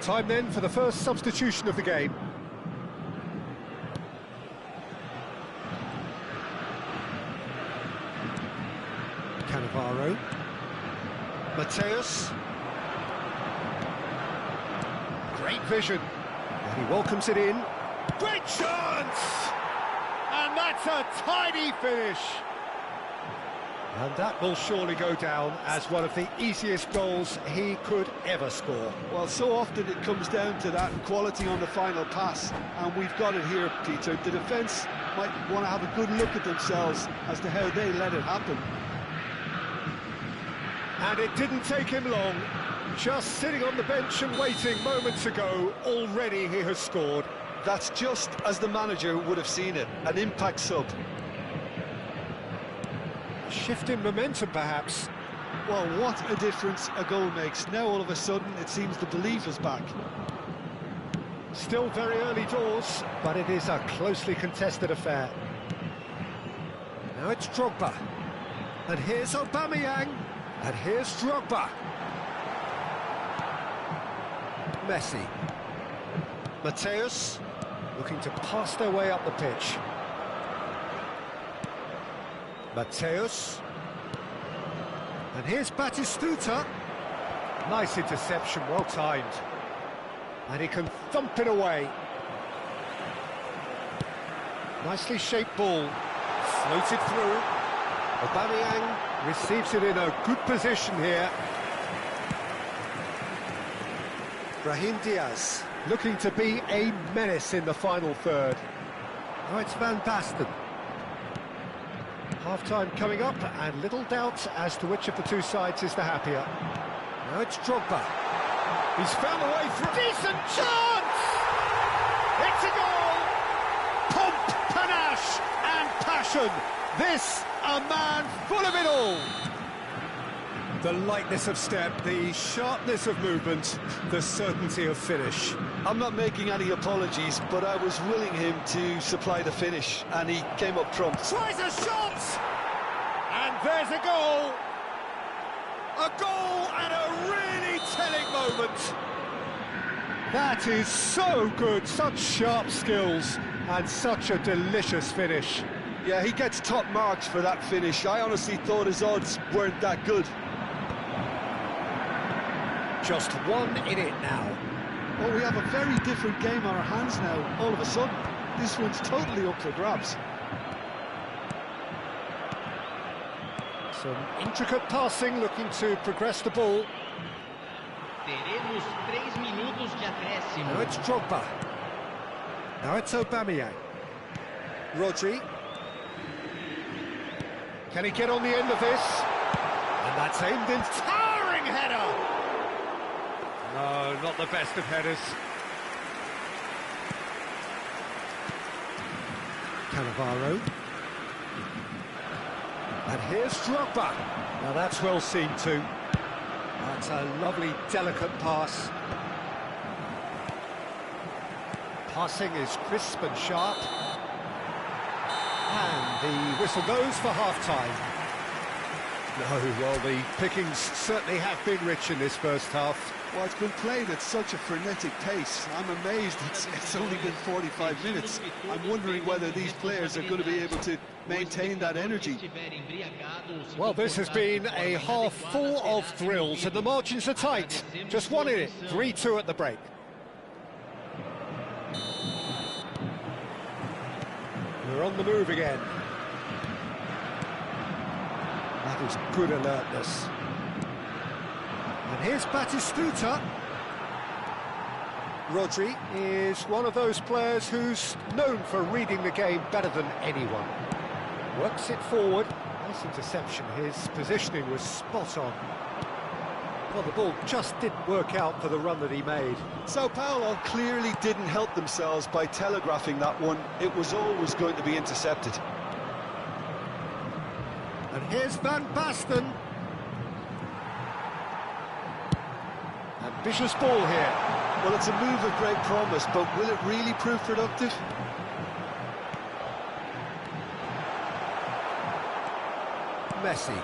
Time then for the first substitution of the game. Cannavaro. Mateus. Great vision. And he welcomes it in. Great chance! And that's a tidy finish. And that will surely go down as one of the easiest goals he could ever score. Well, so often it comes down to that quality on the final pass, and we've got it here, Peter. The defence might want to have a good look at themselves as to how they let it happen. And it didn't take him long. Just sitting on the bench and waiting moments ago, already he has scored. That's just as the manager would have seen it, an impact sub. Shift in momentum, perhaps. Well, what a difference a goal makes. Now, all of a sudden, it seems the belief is back. Still very early doors, but it is a closely contested affair. Now it's Drogba. And here's Aubameyang. And here's Drogba. Messi. Mateus, looking to pass their way up the pitch. Mateus. And here's Batistuta. Nice interception, well timed. And he can thump it away. Nicely shaped ball. Floated through. Aubameyang receives it in a good position here. Brahim Diaz looking to be a menace in the final third. Now it's Van Basten. Half-time coming up, and little doubt as to which of the two sides is the happier. Now it's Drogba. He's found a way through. Decent chance! It's a goal! Pomp, panache, and passion. This, a man full of it all. The lightness of step, the sharpness of movement, the certainty of finish. I'm not making any apologies, but I was willing him to supply the finish, and he came up trump. Tries a shot! And there's a goal! A goal and a really telling moment. That is so good, such sharp skills, and such a delicious finish. Yeah, he gets top marks for that finish. I honestly thought his odds weren't that good. Just one in it now. Well, we have a very different game on our hands now, all of a sudden. This one's totally up for grabs. Some intricate passing, looking to progress the ball. Teremos 3 minutos de acréscimo. Now it's Drogba. Now it's Aubameyang. Rodri. Can he get on the end of this? And that's aimed in. Towering header! No, not the best of headers. Cannavaro. And here's Drogba. Now that's well seen too. That's a lovely, delicate pass. Passing is crisp and sharp. And the whistle goes for half-time. No, well, the pickings certainly have been rich in this first half. Well, it's been played at such a frenetic pace. I'm amazed it's only been 45 minutes. I'm wondering whether these players are going to be able to maintain that energy. Well, this has been a half full of thrills, and the margins are tight. Just one in it, 3-2 at the break. We're on the move again. That is good alertness. And here's Batistuta. Rodri is one of those players who's known for reading the game better than anyone. Works it forward. Nice interception. His positioning was spot on. Well, the ball just didn't work out for the run that he made. Sao Paulo clearly didn't help themselves by telegraphing that one. It was always going to be intercepted. And here's Van Basten. Ambitious ball here. Well, it's a move of great promise, but will it really prove productive? Messi.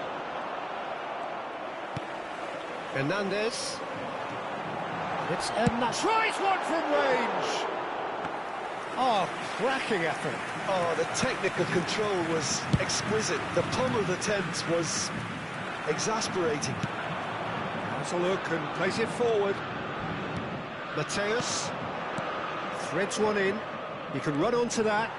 Hernandez. It's Hernandez. Tries one from range! Oh, cracking effort. Oh, the technical control was exquisite. The pummeled attempt was exasperating. Has a look and plays it forward. Mateus threads one in. He can run onto that.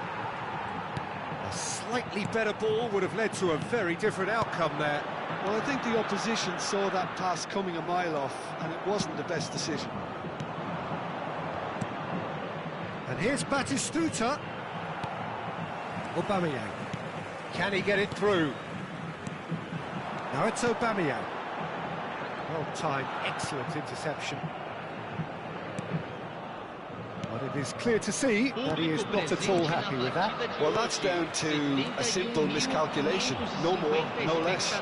A slightly better ball would have led to a very different outcome there. Well, I think the opposition saw that pass coming a mile off, and it wasn't the best decision. And here's Batistuta. Aubameyang. Can he get it through? Now it's Aubameyang. Well timed, excellent interception. But it is clear to see that he is not at all happy with that. Well, that's down to a simple miscalculation. No more, no less.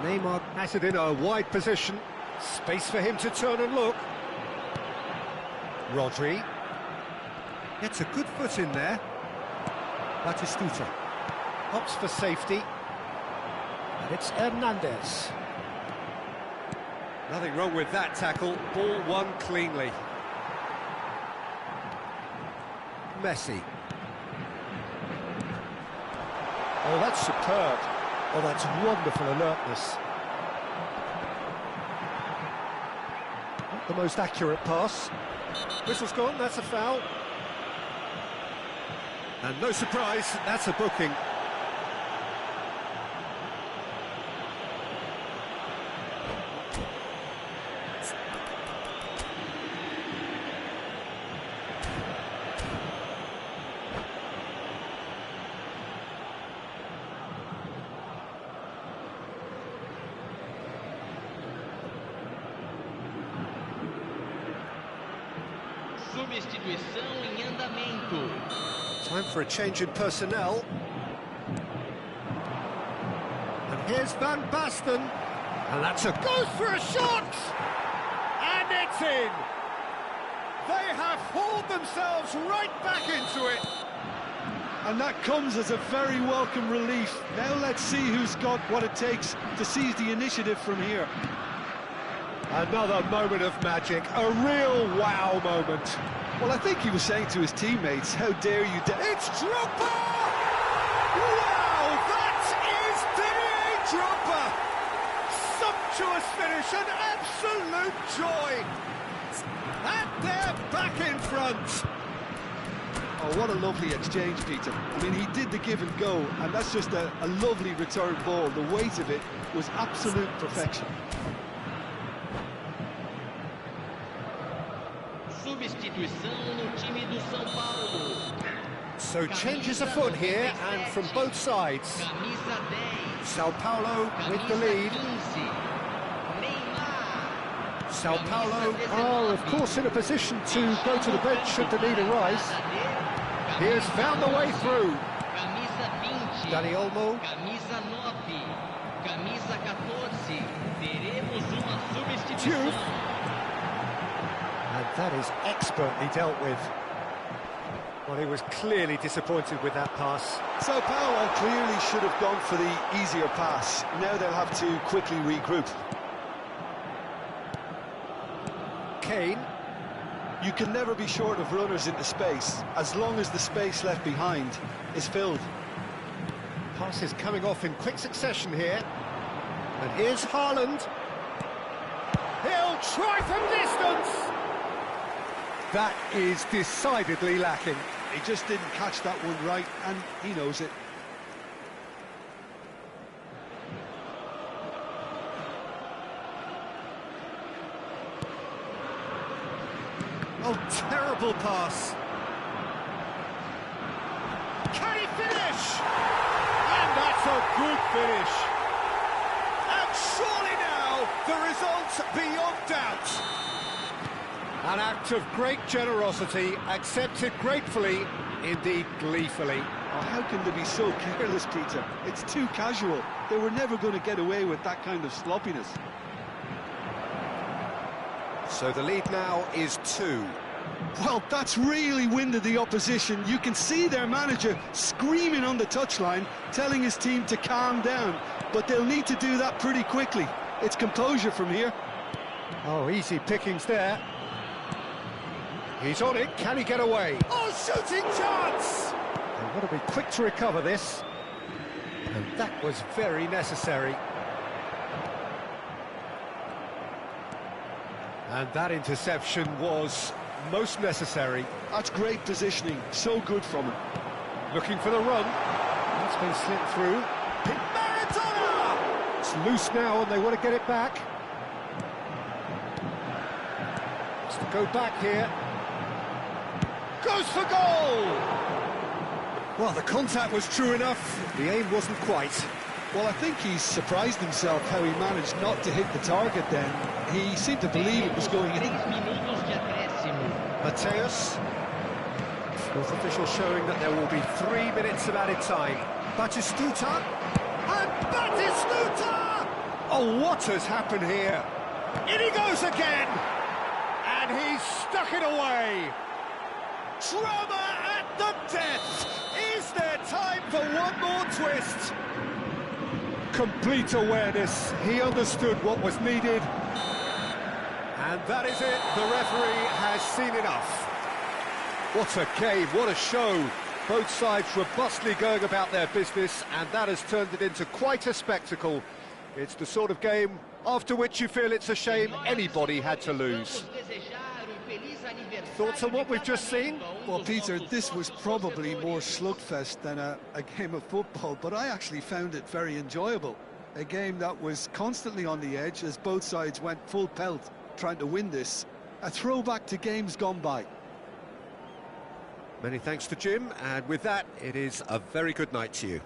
Neymar has it in a wide position. Space for him to turn and look. Rodri gets a good foot in there. Batistuta opts for safety. And it's Hernandez. Nothing wrong with that tackle. Ball won cleanly. Messi. Oh, that's superb. Oh, that's wonderful alertness. Not the most accurate pass. Whistle's gone, that's a foul. And no surprise, that's a booking. Substituição em andamento. Time for a change in personnel. And here's Van Basten. And that's a goes for a shot! And it's in! They have hauled themselves right back into it. And that comes as a very welcome relief. Now let's see who's got what it takes to seize the initiative from here. Another moment of magic, a real wow moment. Well, I think he was saying to his teammates, how dare you... It's Drogba! Wow, that is Didier Drogba! Sumptuous finish, an absolute joy! And they're back in front! Oh, what a lovely exchange, Peter. I mean, he did the give and go, and that's just a lovely return ball. The weight of it was absolute perfection. Substituição no time do São Paulo. So changes afoot here, and from both sides. Camisa 10. Sao Paulo with the lead. Neymar. Sao Paulo are, of course, in a position to go to the bench should the need arise. He has found the way through. Camisa 20. Dani Olmo. Camisa 9. Camisa 14. Teremos uma substituição. And that is expertly dealt with. Well, he was clearly disappointed with that pass. Sao Paulo clearly should have gone for the easier pass. Now they'll have to quickly regroup. Kane. You can never be short of runners into space, as long as the space left behind is filled. Passes coming off in quick succession here. And here's Haaland. He'll try from distance. That is decidedly lacking. He just didn't catch that one right, and he knows it. Oh, terrible pass. Can he finish? And that's a good finish. And surely now, the result's beyond doubt. An act of great generosity, accepted gratefully, indeed gleefully. Oh, how can they be so careless, Peter? It's too casual. They were never going to get away with that kind of sloppiness. So the lead now is 2. Well, that's really winded the opposition. You can see their manager screaming on the touchline, telling his team to calm down. But they'll need to do that pretty quickly. It's composure from here. Oh, easy pickings there. He's on it, can he get away? Oh, shooting chance! They've got to be quick to recover this. And that was very necessary. And that interception was most necessary. That's great positioning, so good from him. Looking for the run. That's been slipped through. Maradona! It's loose now and they want to get it back. It's to go back here. Goes for goal! Well, the contact was true enough. The aim wasn't quite. Well, I think he's surprised himself how he managed not to hit the target then. He seemed to believe it was going in. Minutos de acréscimo. Mateus. Fourth official showing that there will be 3 minutes of added time. Batistuta. And Batistuta! Oh, what has happened here? In he goes again! And he's stuck it away! Drama at the death! Is there time for one more twist? Complete awareness. He understood what was needed. And that is it. The referee has seen enough. What a game, what a show. Both sides robustly going about their business, and that has turned it into quite a spectacle. It's the sort of game after which you feel it's a shame anybody had to lose. Thoughts on what we've just seen? Well, Peter, this was probably more slugfest than a game of football, but I actually found it very enjoyable. A game that was constantly on the edge as both sides went full pelt trying to win this. A throwback to games gone by. Many thanks to Jim, and with that, it is a very good night to you.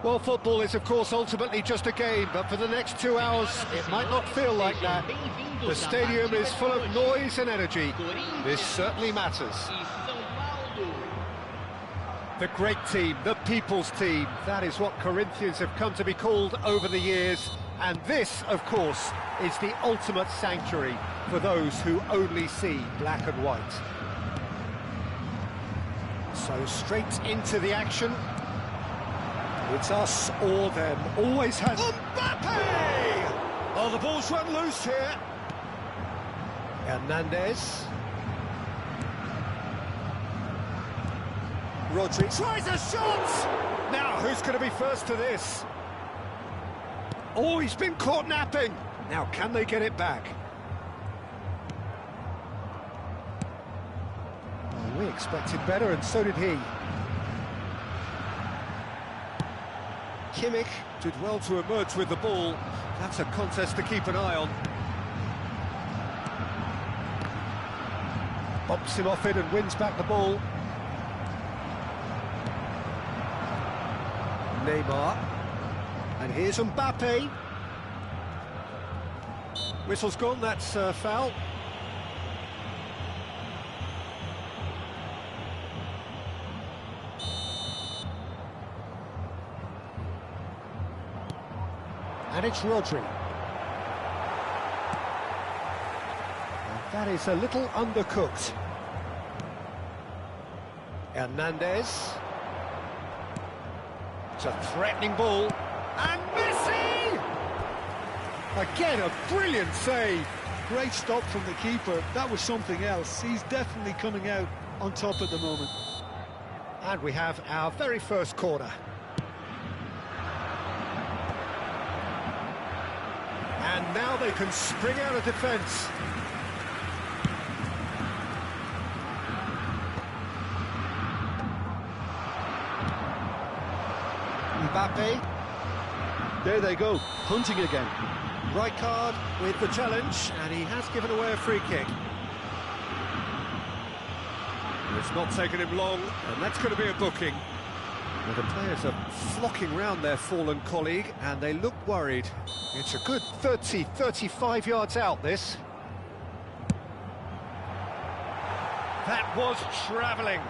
Well, football is, of course, ultimately just a game, but for the next 2 hours, it might not feel like that. The stadium is full of noise and energy. This certainly matters. The great team, the people's team, that is what Corinthians have come to be called over the years. And this, of course, is the ultimate sanctuary for those who only see black and white. So straight into the action. It's us or them, always has... Mbappe! Oh, the ball's run loose here. Hernandez. Rodri tries a shot! Now, who's going to be first to this? Oh, he's been caught napping. Now, can they get it back? Oh, we expected better, and so did he. Kimmich did well to emerge with the ball. That's a contest to keep an eye on. Bumps him off it and wins back the ball. Neymar. And here's Mbappe. Whistle's gone, that's foul. And it's Rodri. And that is a little undercooked. Hernandez. It's a threatening ball. And Messi! Again, a brilliant save. Great stop from the keeper. That was something else. He's definitely coming out on top at the moment. And we have our very first corner. And now they can spring out of defence. Mbappe. There they go, hunting again. Right card with the challenge, and he has given away a free kick. It's not taken him long, and that's going to be a booking. Well, the players are flocking round their fallen colleague, and they look worried. It's a good 30, 35 yards out, this. That was travelling.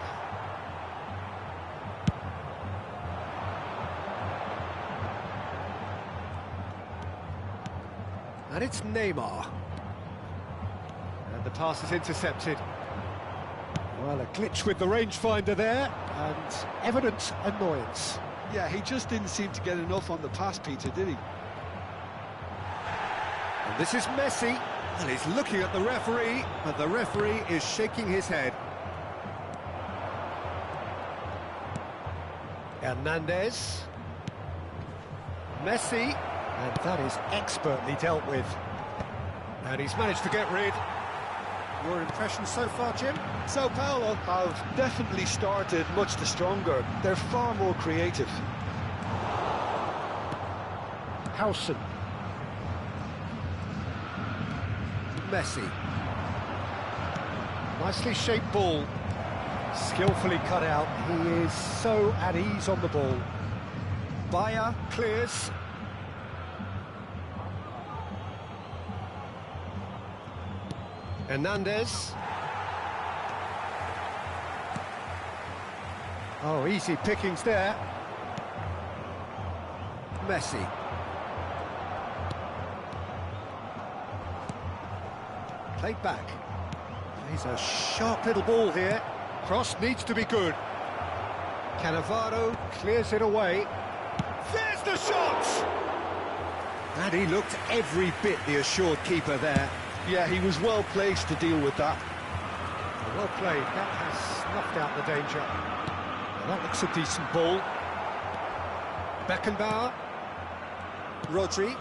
And it's Neymar. And the pass is intercepted. Well, a glitch with the rangefinder there, and evident annoyance. Yeah, he just didn't seem to get enough on the pass, Peter, did he? And this is Messi, and he's looking at the referee, but the referee is shaking his head. Hernandez. Messi, and that is expertly dealt with. And he's managed to get rid. Your impression so far, Jim? Sao Paulo have definitely started much the stronger. They're far more creative. Howson. Messi. Nicely shaped ball. Skillfully cut out. He is so at ease on the ball. Boraaa clears. Hernandez. Oh, easy pickings there. Messi. Played back. He's a sharp little ball here. Cross needs to be good. Cannavaro clears it away. There's the shot! And he looked every bit the assured keeper there. Yeah, he was well placed to deal with that. Well played. That has snuffed out the danger. That looks a decent ball. Beckenbauer. Rodri.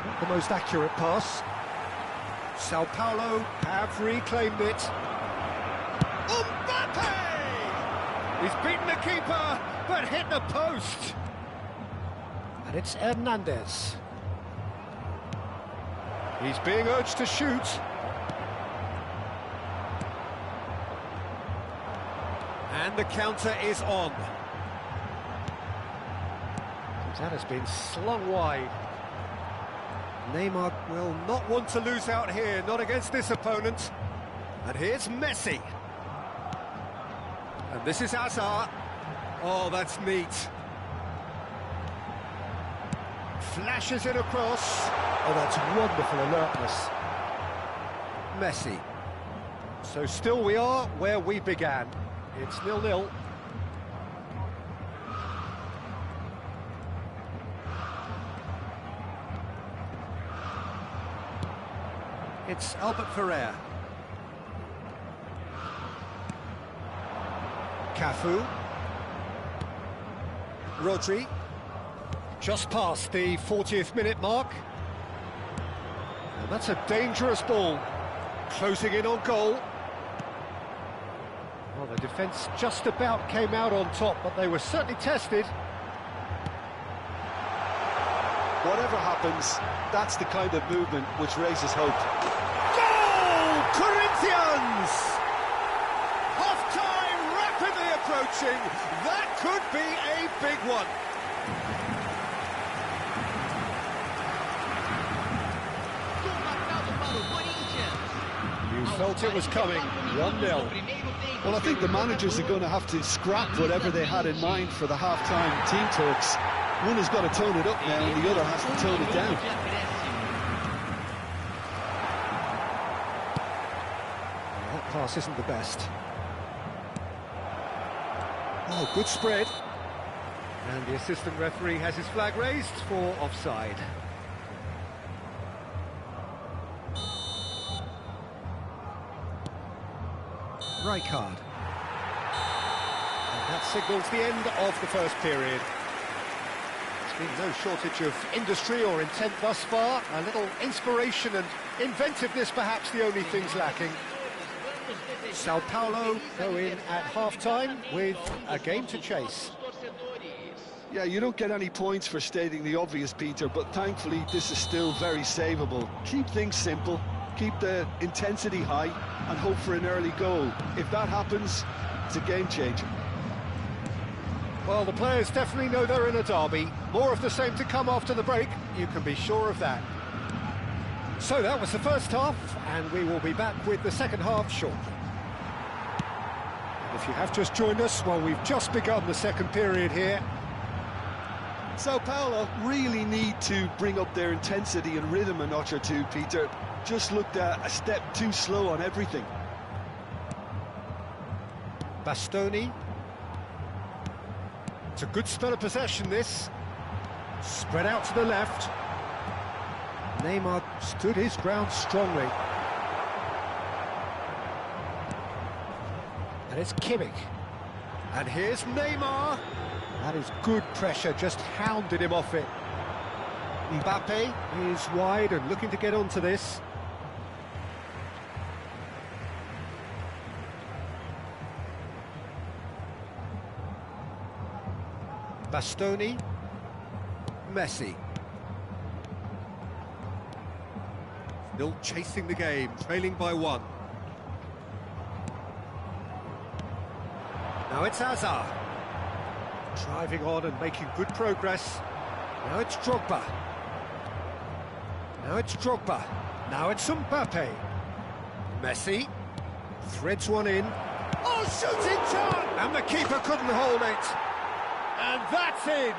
Not the most accurate pass. Sao Paulo have reclaimed it. Mbappe! He's beaten the keeper, but hit the post. And it's Hernandez. He's being urged to shoot. And the counter is on. That has been slung wide. Neymar will not want to lose out here, not against this opponent. And here's Messi. And this is Hazard. Oh, that's neat. Flashes it across. Oh, that's wonderful alertness. Messi. So still we are where we began. It's 0-0. It's Albert Ferrer. Cafu. Rodri. Just past the 40th minute mark. And that's a dangerous ball. Closing in on goal. Well, the defence just about came out on top, but they were certainly tested. Whatever happens, that's the kind of movement which raises hope. Goal! Corinthians! Half-time rapidly approaching. That could be a big one. You felt it was coming. 1-0. Well, I think the managers are going to have to scrap whatever they had in mind for the half-time team talks. One has got to tone it up now, and the other has to tone it down. That pass isn't the best. Oh, good spread. And the assistant referee has his flag raised for offside. Rijkaard. And that signals the end of the first period. There's been no shortage of industry or intent thus far. A little inspiration and inventiveness, perhaps the only things lacking. Sao Paulo go in at half-time with a game to chase. Yeah, you don't get any points for stating the obvious, Peter, but thankfully this is still very savable. Keep things simple, keep the intensity high, and hope for an early goal. If that happens, it's a game changer. Well, the players definitely know they're in a derby. More of the same to come after the break, you can be sure of that. So that was the first half, and we will be back with the second half shortly. If you have just joined us, well, we've just begun the second period here. Sao Paulo really need to bring up their intensity and rhythm a notch or two, Peter. Just looked a step too slow on everything. Bastoni. It's a good spell of possession, this. Spread out to the left. Neymar stood his ground strongly. And it's Kimmich. And here's Neymar. That is good pressure, just hounded him off it. Mbappe is wide and looking to get onto this. Bastoni. Messi. Still chasing the game, trailing by 1. Now it's Hazard. Driving on and making good progress. Now it's Drogba. Now it's Drogba. Now it's Mbappe. Messi. Threads one in. Oh, shooting chance! And the keeper couldn't hold it. And that's in.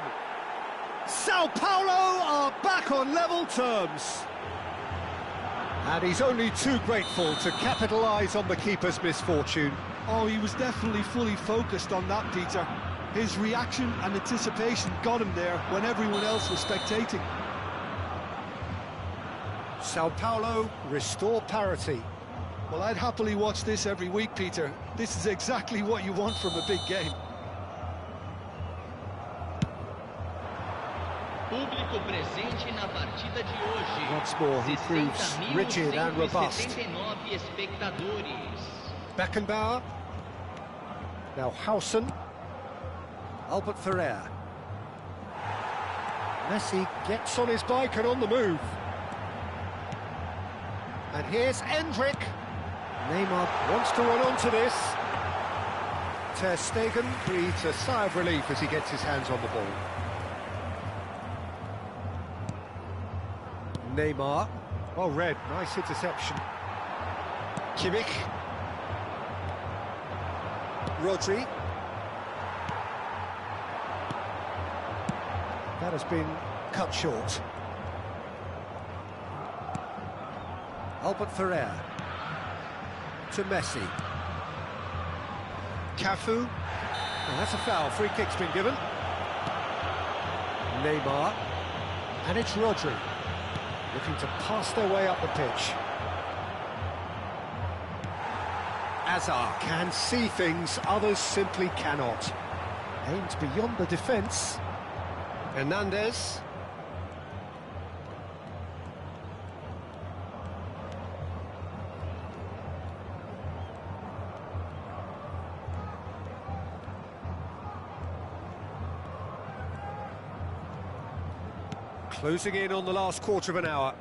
Sao Paulo are back on level terms. And he's only too grateful to capitalise on the keeper's misfortune. Oh, he was definitely fully focused on that, Peter. His reaction and anticipation got him there when everyone else was spectating. Sao Paulo restore parity. Well, I'd happily watch this every week, Peter. This is exactly what you want from a big game. Público presente na partida de hoje. Once more, he proves rigid and robust. 60.179 espectadores. Beckenbauer. Now Howson. Albert Ferrer. Messi gets on his bike and on the move. And here's Endrick. Neymar wants to run onto this. Ter Stegen breathes a sigh of relief as he gets his hands on the ball. Neymar. Well read, nice interception. Kimmich. Rodri. That has been cut short. Albert Ferrer. To Messi. Cafu. Oh, that's a foul. Free kick's been given. Neymar. And it's Rodri. Looking to pass their way up the pitch. Hazard can see things others simply cannot. Aimed beyond the defence. Hernandez. Closing in on the last quarter of an hour.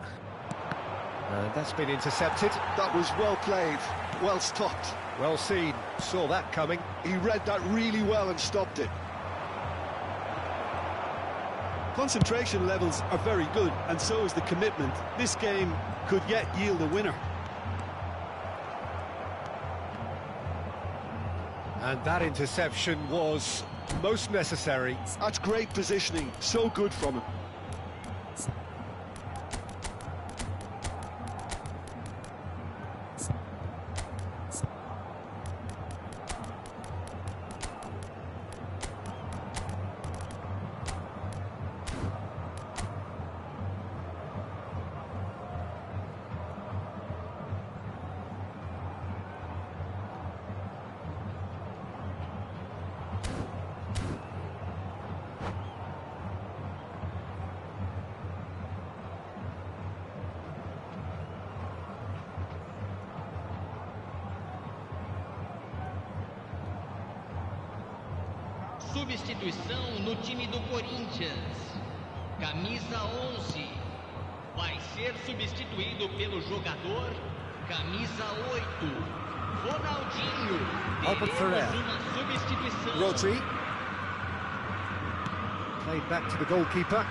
And that's been intercepted. That was well played, well stopped. Well seen, saw that coming. He read that really well and stopped it. Concentration levels are very good, and so is the commitment. This game could yet yield a winner. And that interception was most necessary. That's great positioning, so good from him. Substituição no time do Corinthians. Camisa 11. Vai ser substituído pelo jogador camisa 8. Ronaldinho. Albert Ferrer. Uma substituição. Rodri. Played back to the goalkeeper.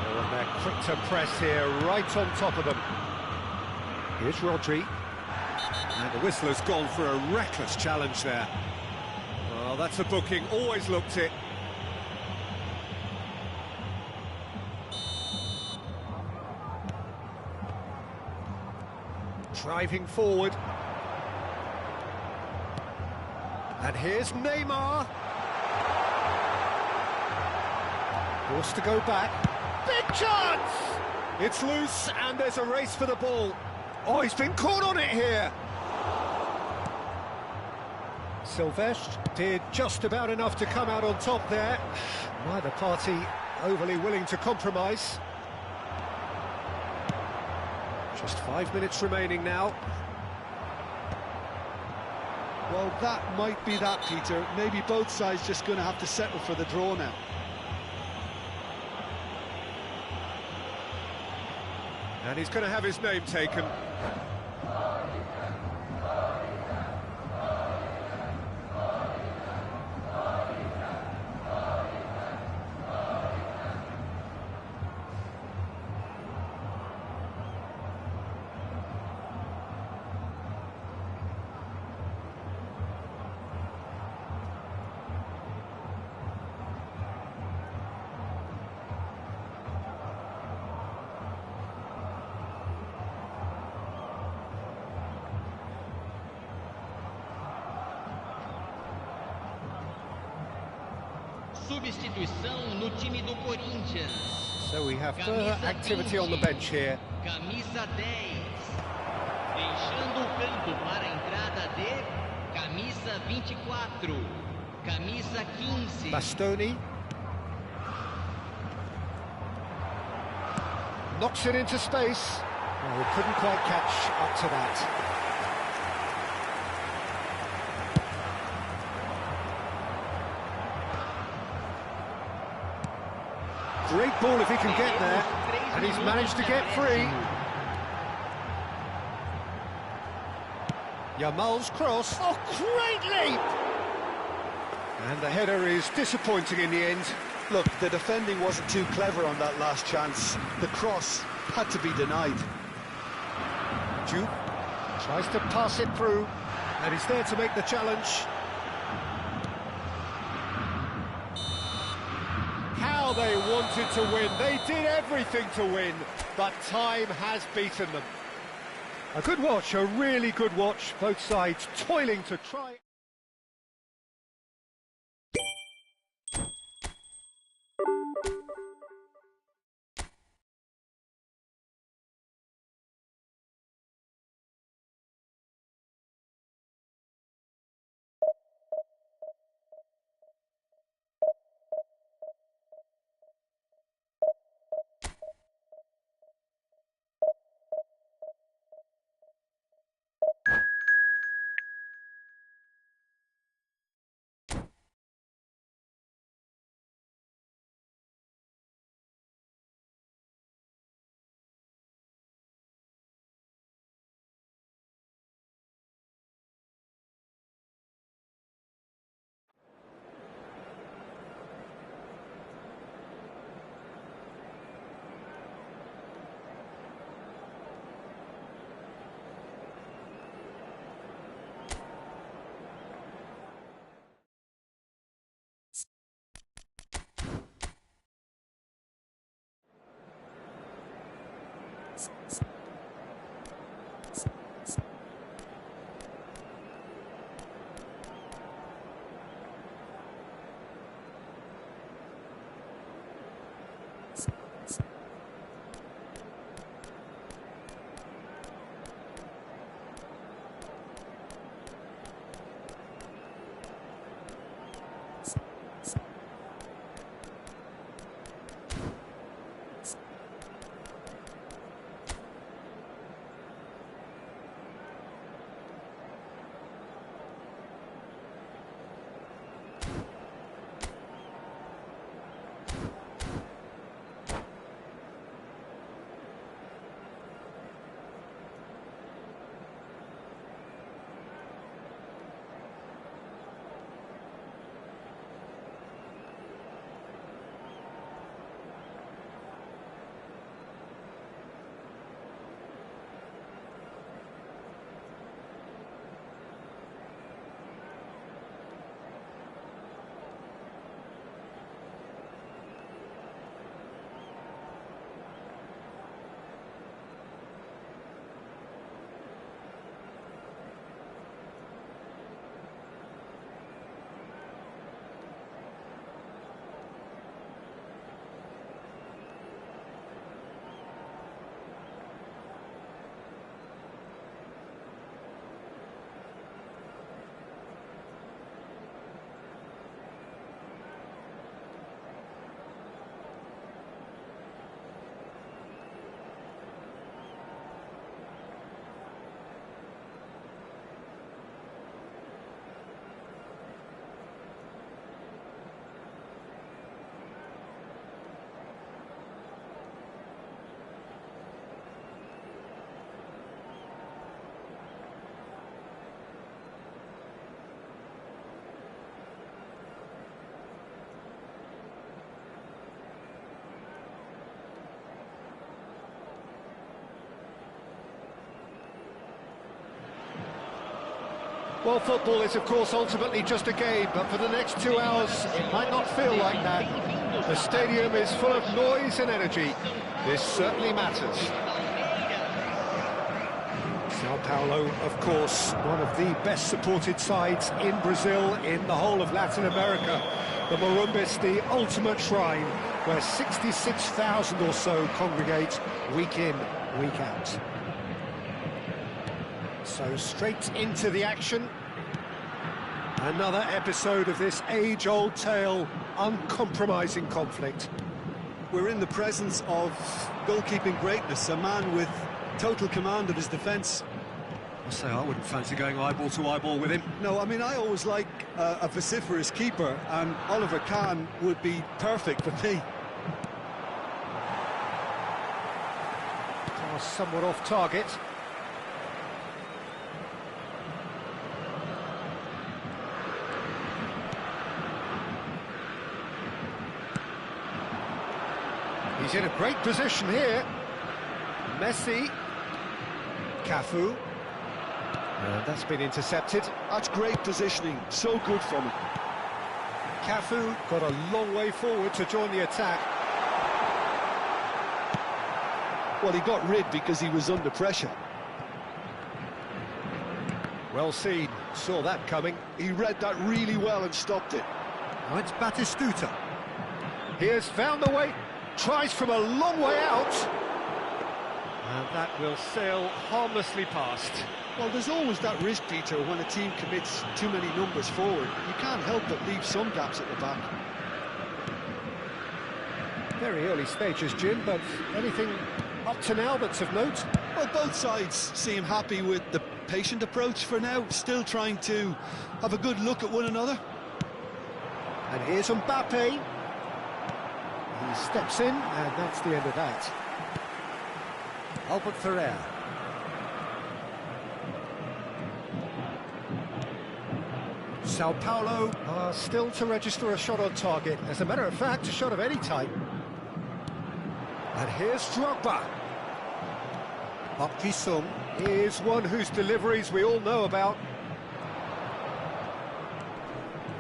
Oh, and they're quick to press here, right on top of them. Here's Rodri. And the whistler's gone for a reckless challenge there. Well, that's a booking, always looked it. Driving forward. And here's Neymar. Forced to go back. Big chance! It's loose and there's a race for the ball. Oh, he's been caught on it here. Silvestre did just about enough to come out on top there. Neither party overly willing to compromise. Just 5 minutes remaining now. Well, that might be that, Peter. Maybe both sides just going to have to settle for the draw now. And he's going to have his name taken. Substituição no time do Corinthians. So we have further activity on the bench here. Camisa 10. Deixando o campo para a entrada de camisa 24. Camisa 15. Bastoni. Knocks it into space. Oh, he couldn't quite catch up to that. Great ball if he can get there, and he's managed to get free. Yamal's cross. Oh, great leap! And the header is disappointing in the end. Look, the defending wasn't too clever on that last chance. The cross had to be denied. Duke tries to pass it through, and he's there to make the challenge. How they wanted to win. They did everything to win, but time has beaten them. A good watch, a really good watch. Both sides toiling to try. Well, football is, of course, ultimately just a game, but for the next 2 hours, it might not feel like that. The stadium is full of noise and energy. This certainly matters. Sao Paulo, of course, one of the best supported sides in Brazil, in the whole of Latin America. The Morumbis, the ultimate shrine, where 66,000 or so congregate week in, week out. So straight into the action. Another episode of this age-old tale, uncompromising conflict. We're in the presence of goalkeeping greatness, a man with total command of his defence. I say I wouldn't fancy going eyeball to eyeball with him. No, I mean, I always like a vociferous keeper, and Oliver Kahn would be perfect for me. Pass somewhat off target. He's in a great position here. Messi. Cafu. And that's been intercepted. That's great positioning, so good from him. Cafu got a long way forward to join the attack. Well, he got rid because he was under pressure. Well seen, saw that coming. He read that really well and stopped it. Now it's Batistuta. He has found the way, tries from a long way out. And that will sail harmlessly past. Well, there's always that risk, Peter, when a team commits too many numbers forward. You can't help but leave some gaps at the back. Very early stages, Jim, but anything up to now that's of note? Well, both sides seem happy with the patient approach for now, still trying to have a good look at one another. And here's Mbappe. He steps in, and that's the end of that. Albert Ferrer. Sao Paulo are still to register a shot on target. As a matter of fact, a shot of any type. And here's Drogba. Park Ji-sung is one whose deliveries we all know about.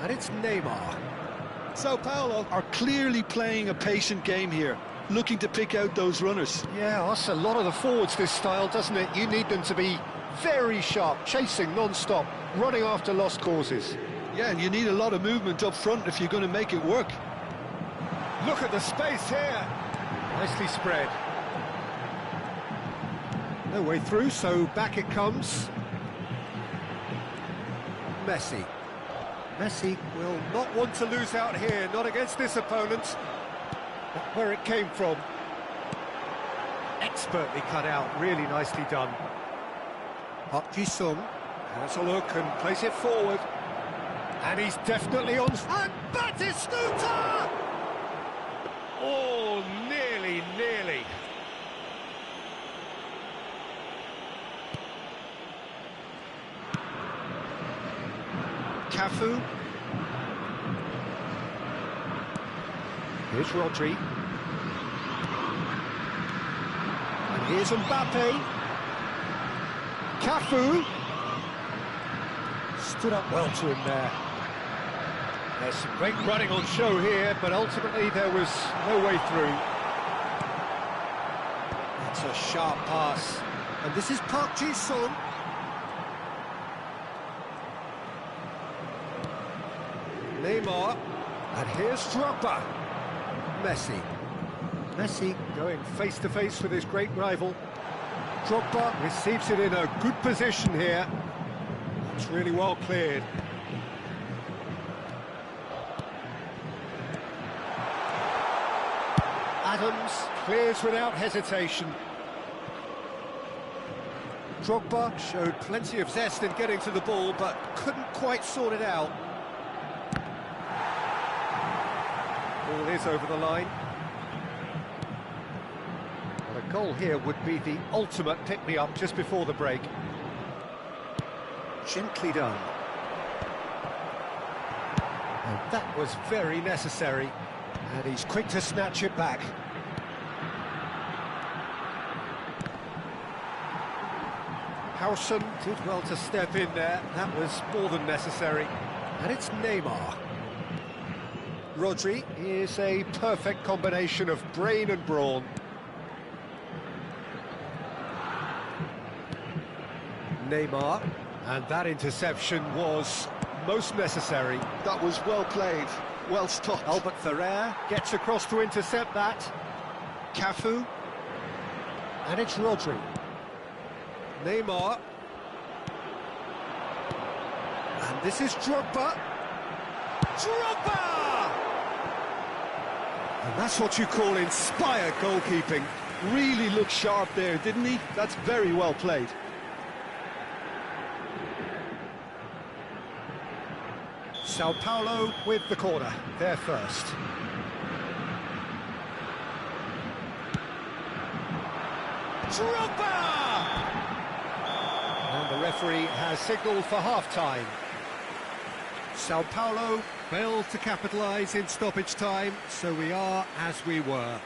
And it's Neymar. Sao Paulo are clearly playing a patient game here, looking to pick out those runners. Yeah, that's a lot of the forwards, this style, doesn't it? You need them to be very sharp, chasing non-stop, running after lost causes. Yeah, and you need a lot of movement up front if you're going to make it work. Look at the space here. Nicely spread. No way through, so back it comes. Messi. Messi will not want to lose out here, not against this opponent. But where it came from. Expertly cut out, really nicely done. Park Ji-sung has a look and plays it forward. And he's definitely on... And Batistuta! Oh, nearly. Cafu. Here's Rodri. And here's Mbappe. Cafu. Stood up well to him there. There's some great running on show here, but ultimately there was no way through. That's a sharp pass. And this is Park Ji-sung. Neymar. And here's Drogba. Messi. Messi going face-to-face with his great rival. Drogba receives it in a good position here. It's really well cleared. Adams clears without hesitation. Drogba showed plenty of zest in getting to the ball, but couldn't quite sort it out. Ball is over the line. Well, a goal here would be the ultimate pick-me-up just before the break. Gently done. And that was very necessary. And he's quick to snatch it back. Howson did well to step in there. That was more than necessary. And it's Neymar. Rodri is a perfect combination of brain and brawn. Neymar. And that interception was most necessary. That was well played. Well stopped. Albert Ferrer gets across to intercept that. Cafu. And it's Rodri. Neymar. And this is Drogba. Drogba! And that's what you call inspired goalkeeping. Really looked sharp there, didn't he? That's very well played. Sao Paulo with the corner. They're first. Drogba! And the referee has signalled for half-time. Sao Paulo failed to capitalise in stoppage time, so we are as we were.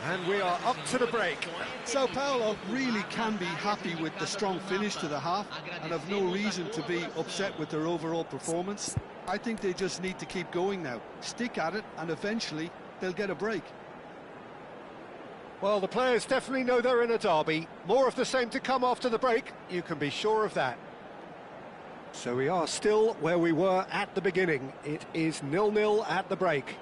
And we are up to the break. Sao Paulo really can be happy with the strong finish to the half and have no reason to be upset with their overall performance. I think they just need to keep going now, stick at it, and eventually they'll get a break. Well, the players definitely know they're in a derby. More of the same to come after the break, you can be sure of that. So we are still where we were at the beginning. It is 0-0 at the break.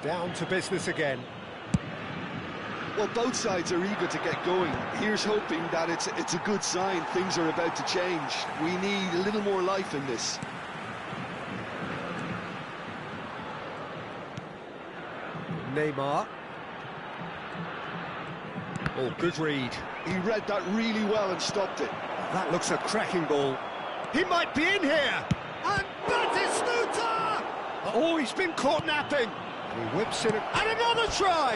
Down to business again. Well, both sides are eager to get going. Here's hoping that it's a good sign. Things are about to change. We need a little more life in this. Neymar. Oh, good read. He read that really well and stopped it. That looks a cracking ball. He might be in here. And Batistuta! Oh, he's been caught napping. He whips in and another try!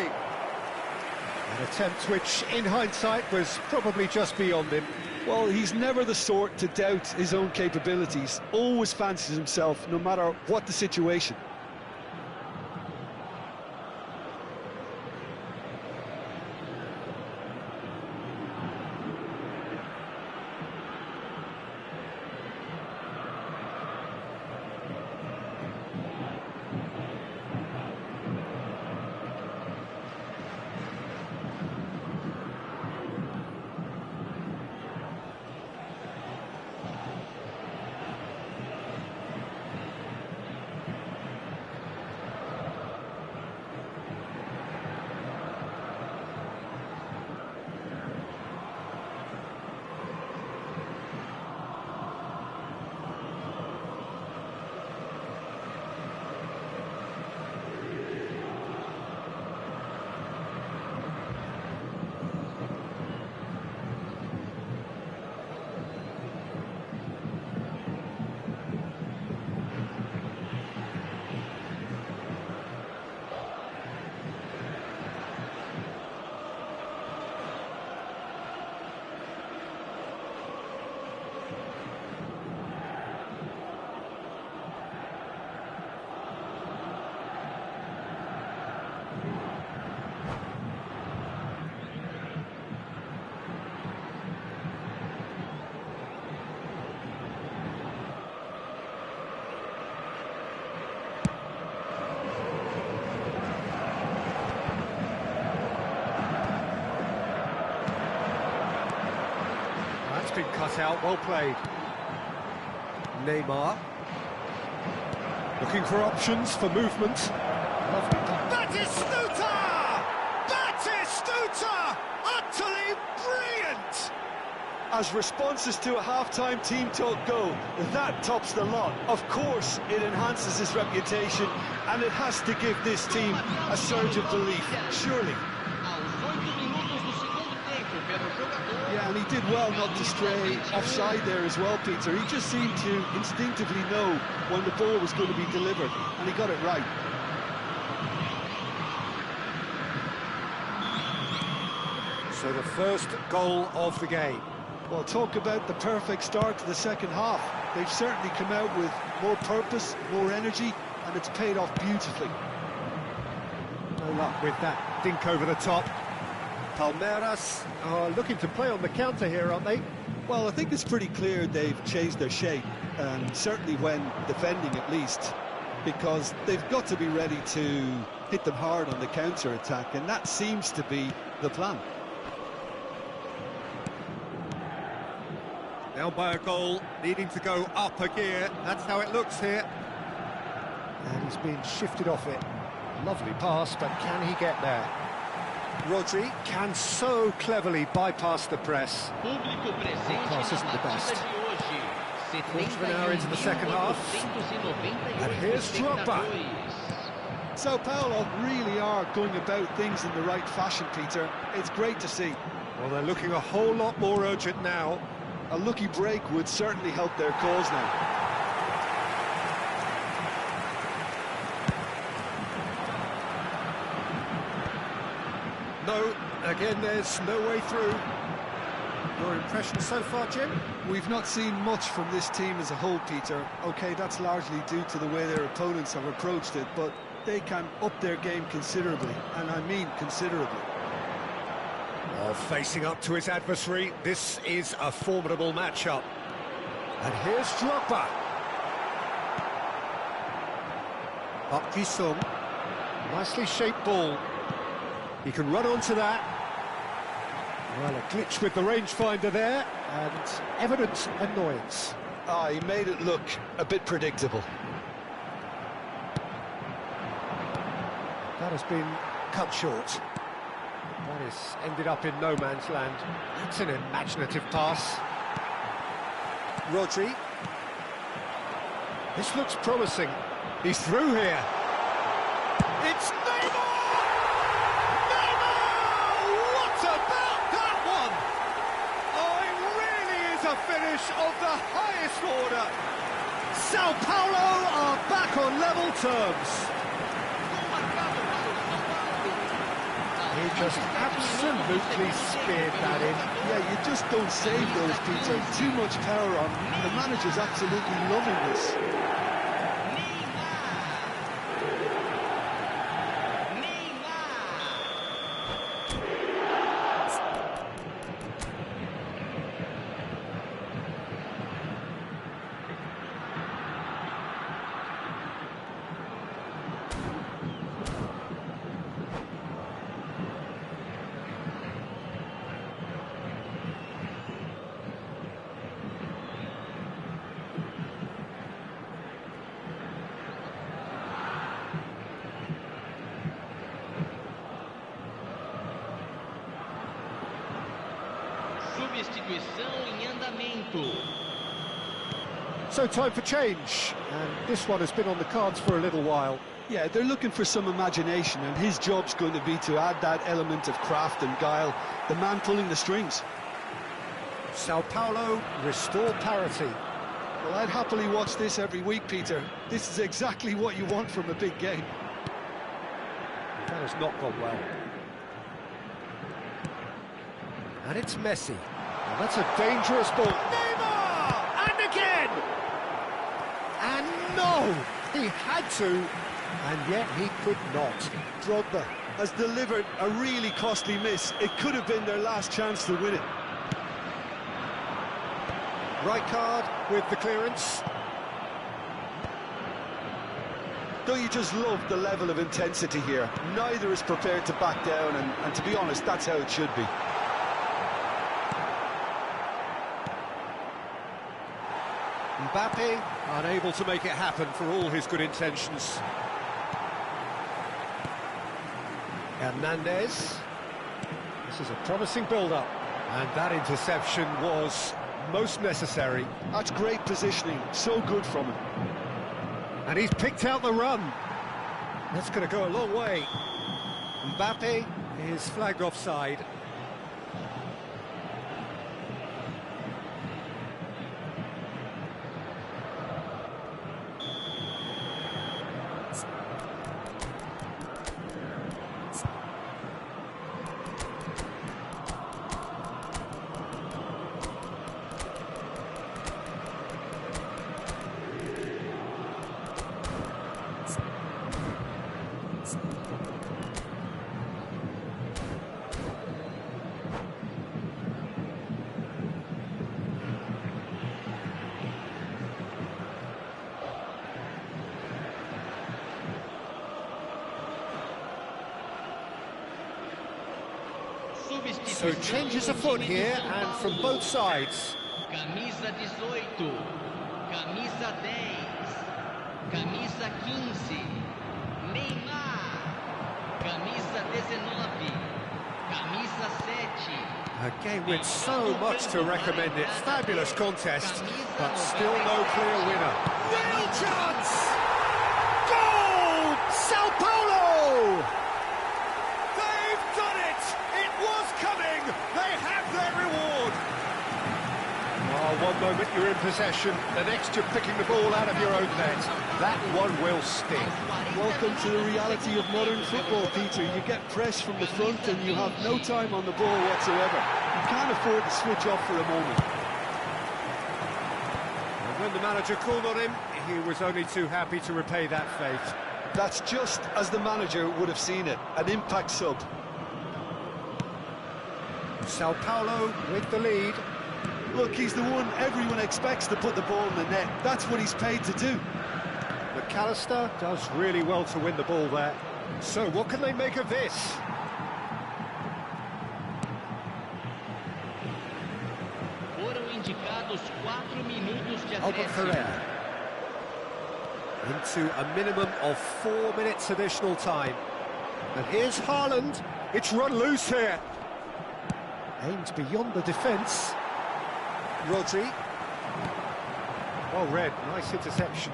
An attempt which, in hindsight, was probably just beyond him. Well, he's never the sort to doubt his own capabilities. Always fancies himself, no matter what the situation. Been cut out, well played. Neymar. Looking for options for movement. Batistuta! Batistuta! Utterly brilliant! As responses to a half-time team talk go, that tops the lot. Of course, it enhances his reputation, and it has to give this team a surge of belief, surely. Yeah, and he did well not to stray offside there as well, Peter. He just seemed to instinctively know when the ball was going to be delivered, and he got it right. So the first goal of the game. Well, talk about the perfect start to the second half. They've certainly come out with more purpose, more energy, and it's paid off beautifully. No luck with that dink over the top. Palmeiras are looking to play on the counter here, aren't they? Well, I think it's pretty clear they've changed their shape, certainly when defending at least, because they've got to be ready to hit them hard on the counter-attack, and that seems to be the plan. Down by a goal, needing to go up a gear. That's how it looks here. And he's been shifted off it. Lovely pass, but can he get there? Rodri can so cleverly bypass the press. Público presente Pass isn't the na best. partida de hoje. Quarter of an hour into the second half. 7.498 And here's Drogba. espectadores. Sao Paulo really are going about things in the right fashion, Peter. It's great to see. Well, they're looking a whole lot more urgent now. A lucky break would certainly help their cause now. No, again, there's no way through. Your impression so far, Jim? We've not seen much from this team as a whole, Peter. OK, that's largely due to the way their opponents have approached it, but they can up their game considerably, and I mean considerably. Oh, facing up to his adversary, this is a formidable matchup. And here's Drogba. Up Jisung. Nicely shaped ball. He can run onto that. Well, a glitch with the rangefinder there, and evident annoyance. He made it look a bit predictable. That has been cut short. That has ended up in no man's land. That's an imaginative pass. Rodri. This looks promising. He's through here. It's Neymar! Neymar! What about that one? Oh, it really is a finish of the highest order. Sao Paulo are back on level terms. He just absolutely speared that in. Yeah, you just don't save those, Peter. Too much power on. The manager's absolutely loving this. Substituição em andamento. So time for change, and this one has been on the cards for a little while. Yeah, they're looking for some imagination, and his job's going to be to add that element of craft and guile, the man pulling the strings. Sao Paulo restore parity. Well, I'd happily watch this every week, Peter. This is exactly what you want from a big game. That has not gone well. And it's Messi. Well, that's a dangerous ball. Neymar! And again! And no! He had to, and yet he could not. Drogba has delivered a really costly miss. It could have been their last chance to win it. Right card with the clearance. Don't you just love the level of intensity here? Neither is prepared to back down, and to be honest, that's how it should be. Mbappe unable to make it happen for all his good intentions. Hernandez. This is a promising build-up, and that interception was most necessary. That's great positioning, so good from him. And he's picked out the run. That's going to go a long way. Mbappe is flagged offside. So changes afoot here, and from both sides. Camisa 18, camisa 10, camisa 15, Neymar, camisa 19, camisa 7. A game with so much to recommend it. Fabulous contest, but still no clear winner. Real chance! Goal! Sao Paulo! They've done it! It was coming! They have their reward! Oh, one moment you're in possession, the next you're picking the ball out of your own net. That one will sting. Welcome to the reality of modern football, Peter. You get pressed from the front and you have no time on the ball whatsoever. You can't afford to switch off for a moment. And when the manager called on him, he was only too happy to repay that fate. That's just as the manager would have seen it, an impact sub. Sao Paulo with the lead. Look, he's the one everyone expects to put the ball in the net. That's what he's paid to do. McAllister does really well to win the ball there. So what can they make of this? Foram indicados 4 minutos de Albert acréscimo. Ferrer. Into a minimum of 4 minutes additional time. And here's Haaland. It's run loose here. Aimed beyond the defence. Rodri. Well read, nice interception.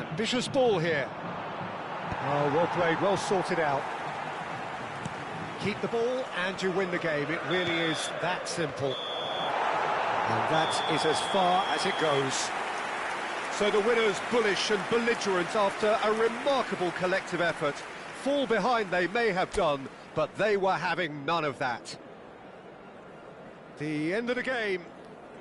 Ambitious ball here. Oh, well played, well sorted out. Keep the ball and you win the game. It really is that simple. And that is as far as it goes. So the winners bullish and belligerent after a remarkable collective effort. Fall behind they may have done, but they were having none of that. The end of the game.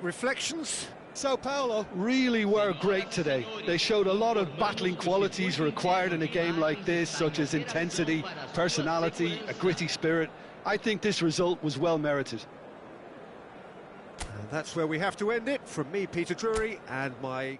Reflections? Sao Paulo really were great today. They showed a lot of battling qualities required in a game like this, such as intensity, personality, a gritty spirit. I think this result was well merited. And that's where we have to end it. From me, Peter Drury, and my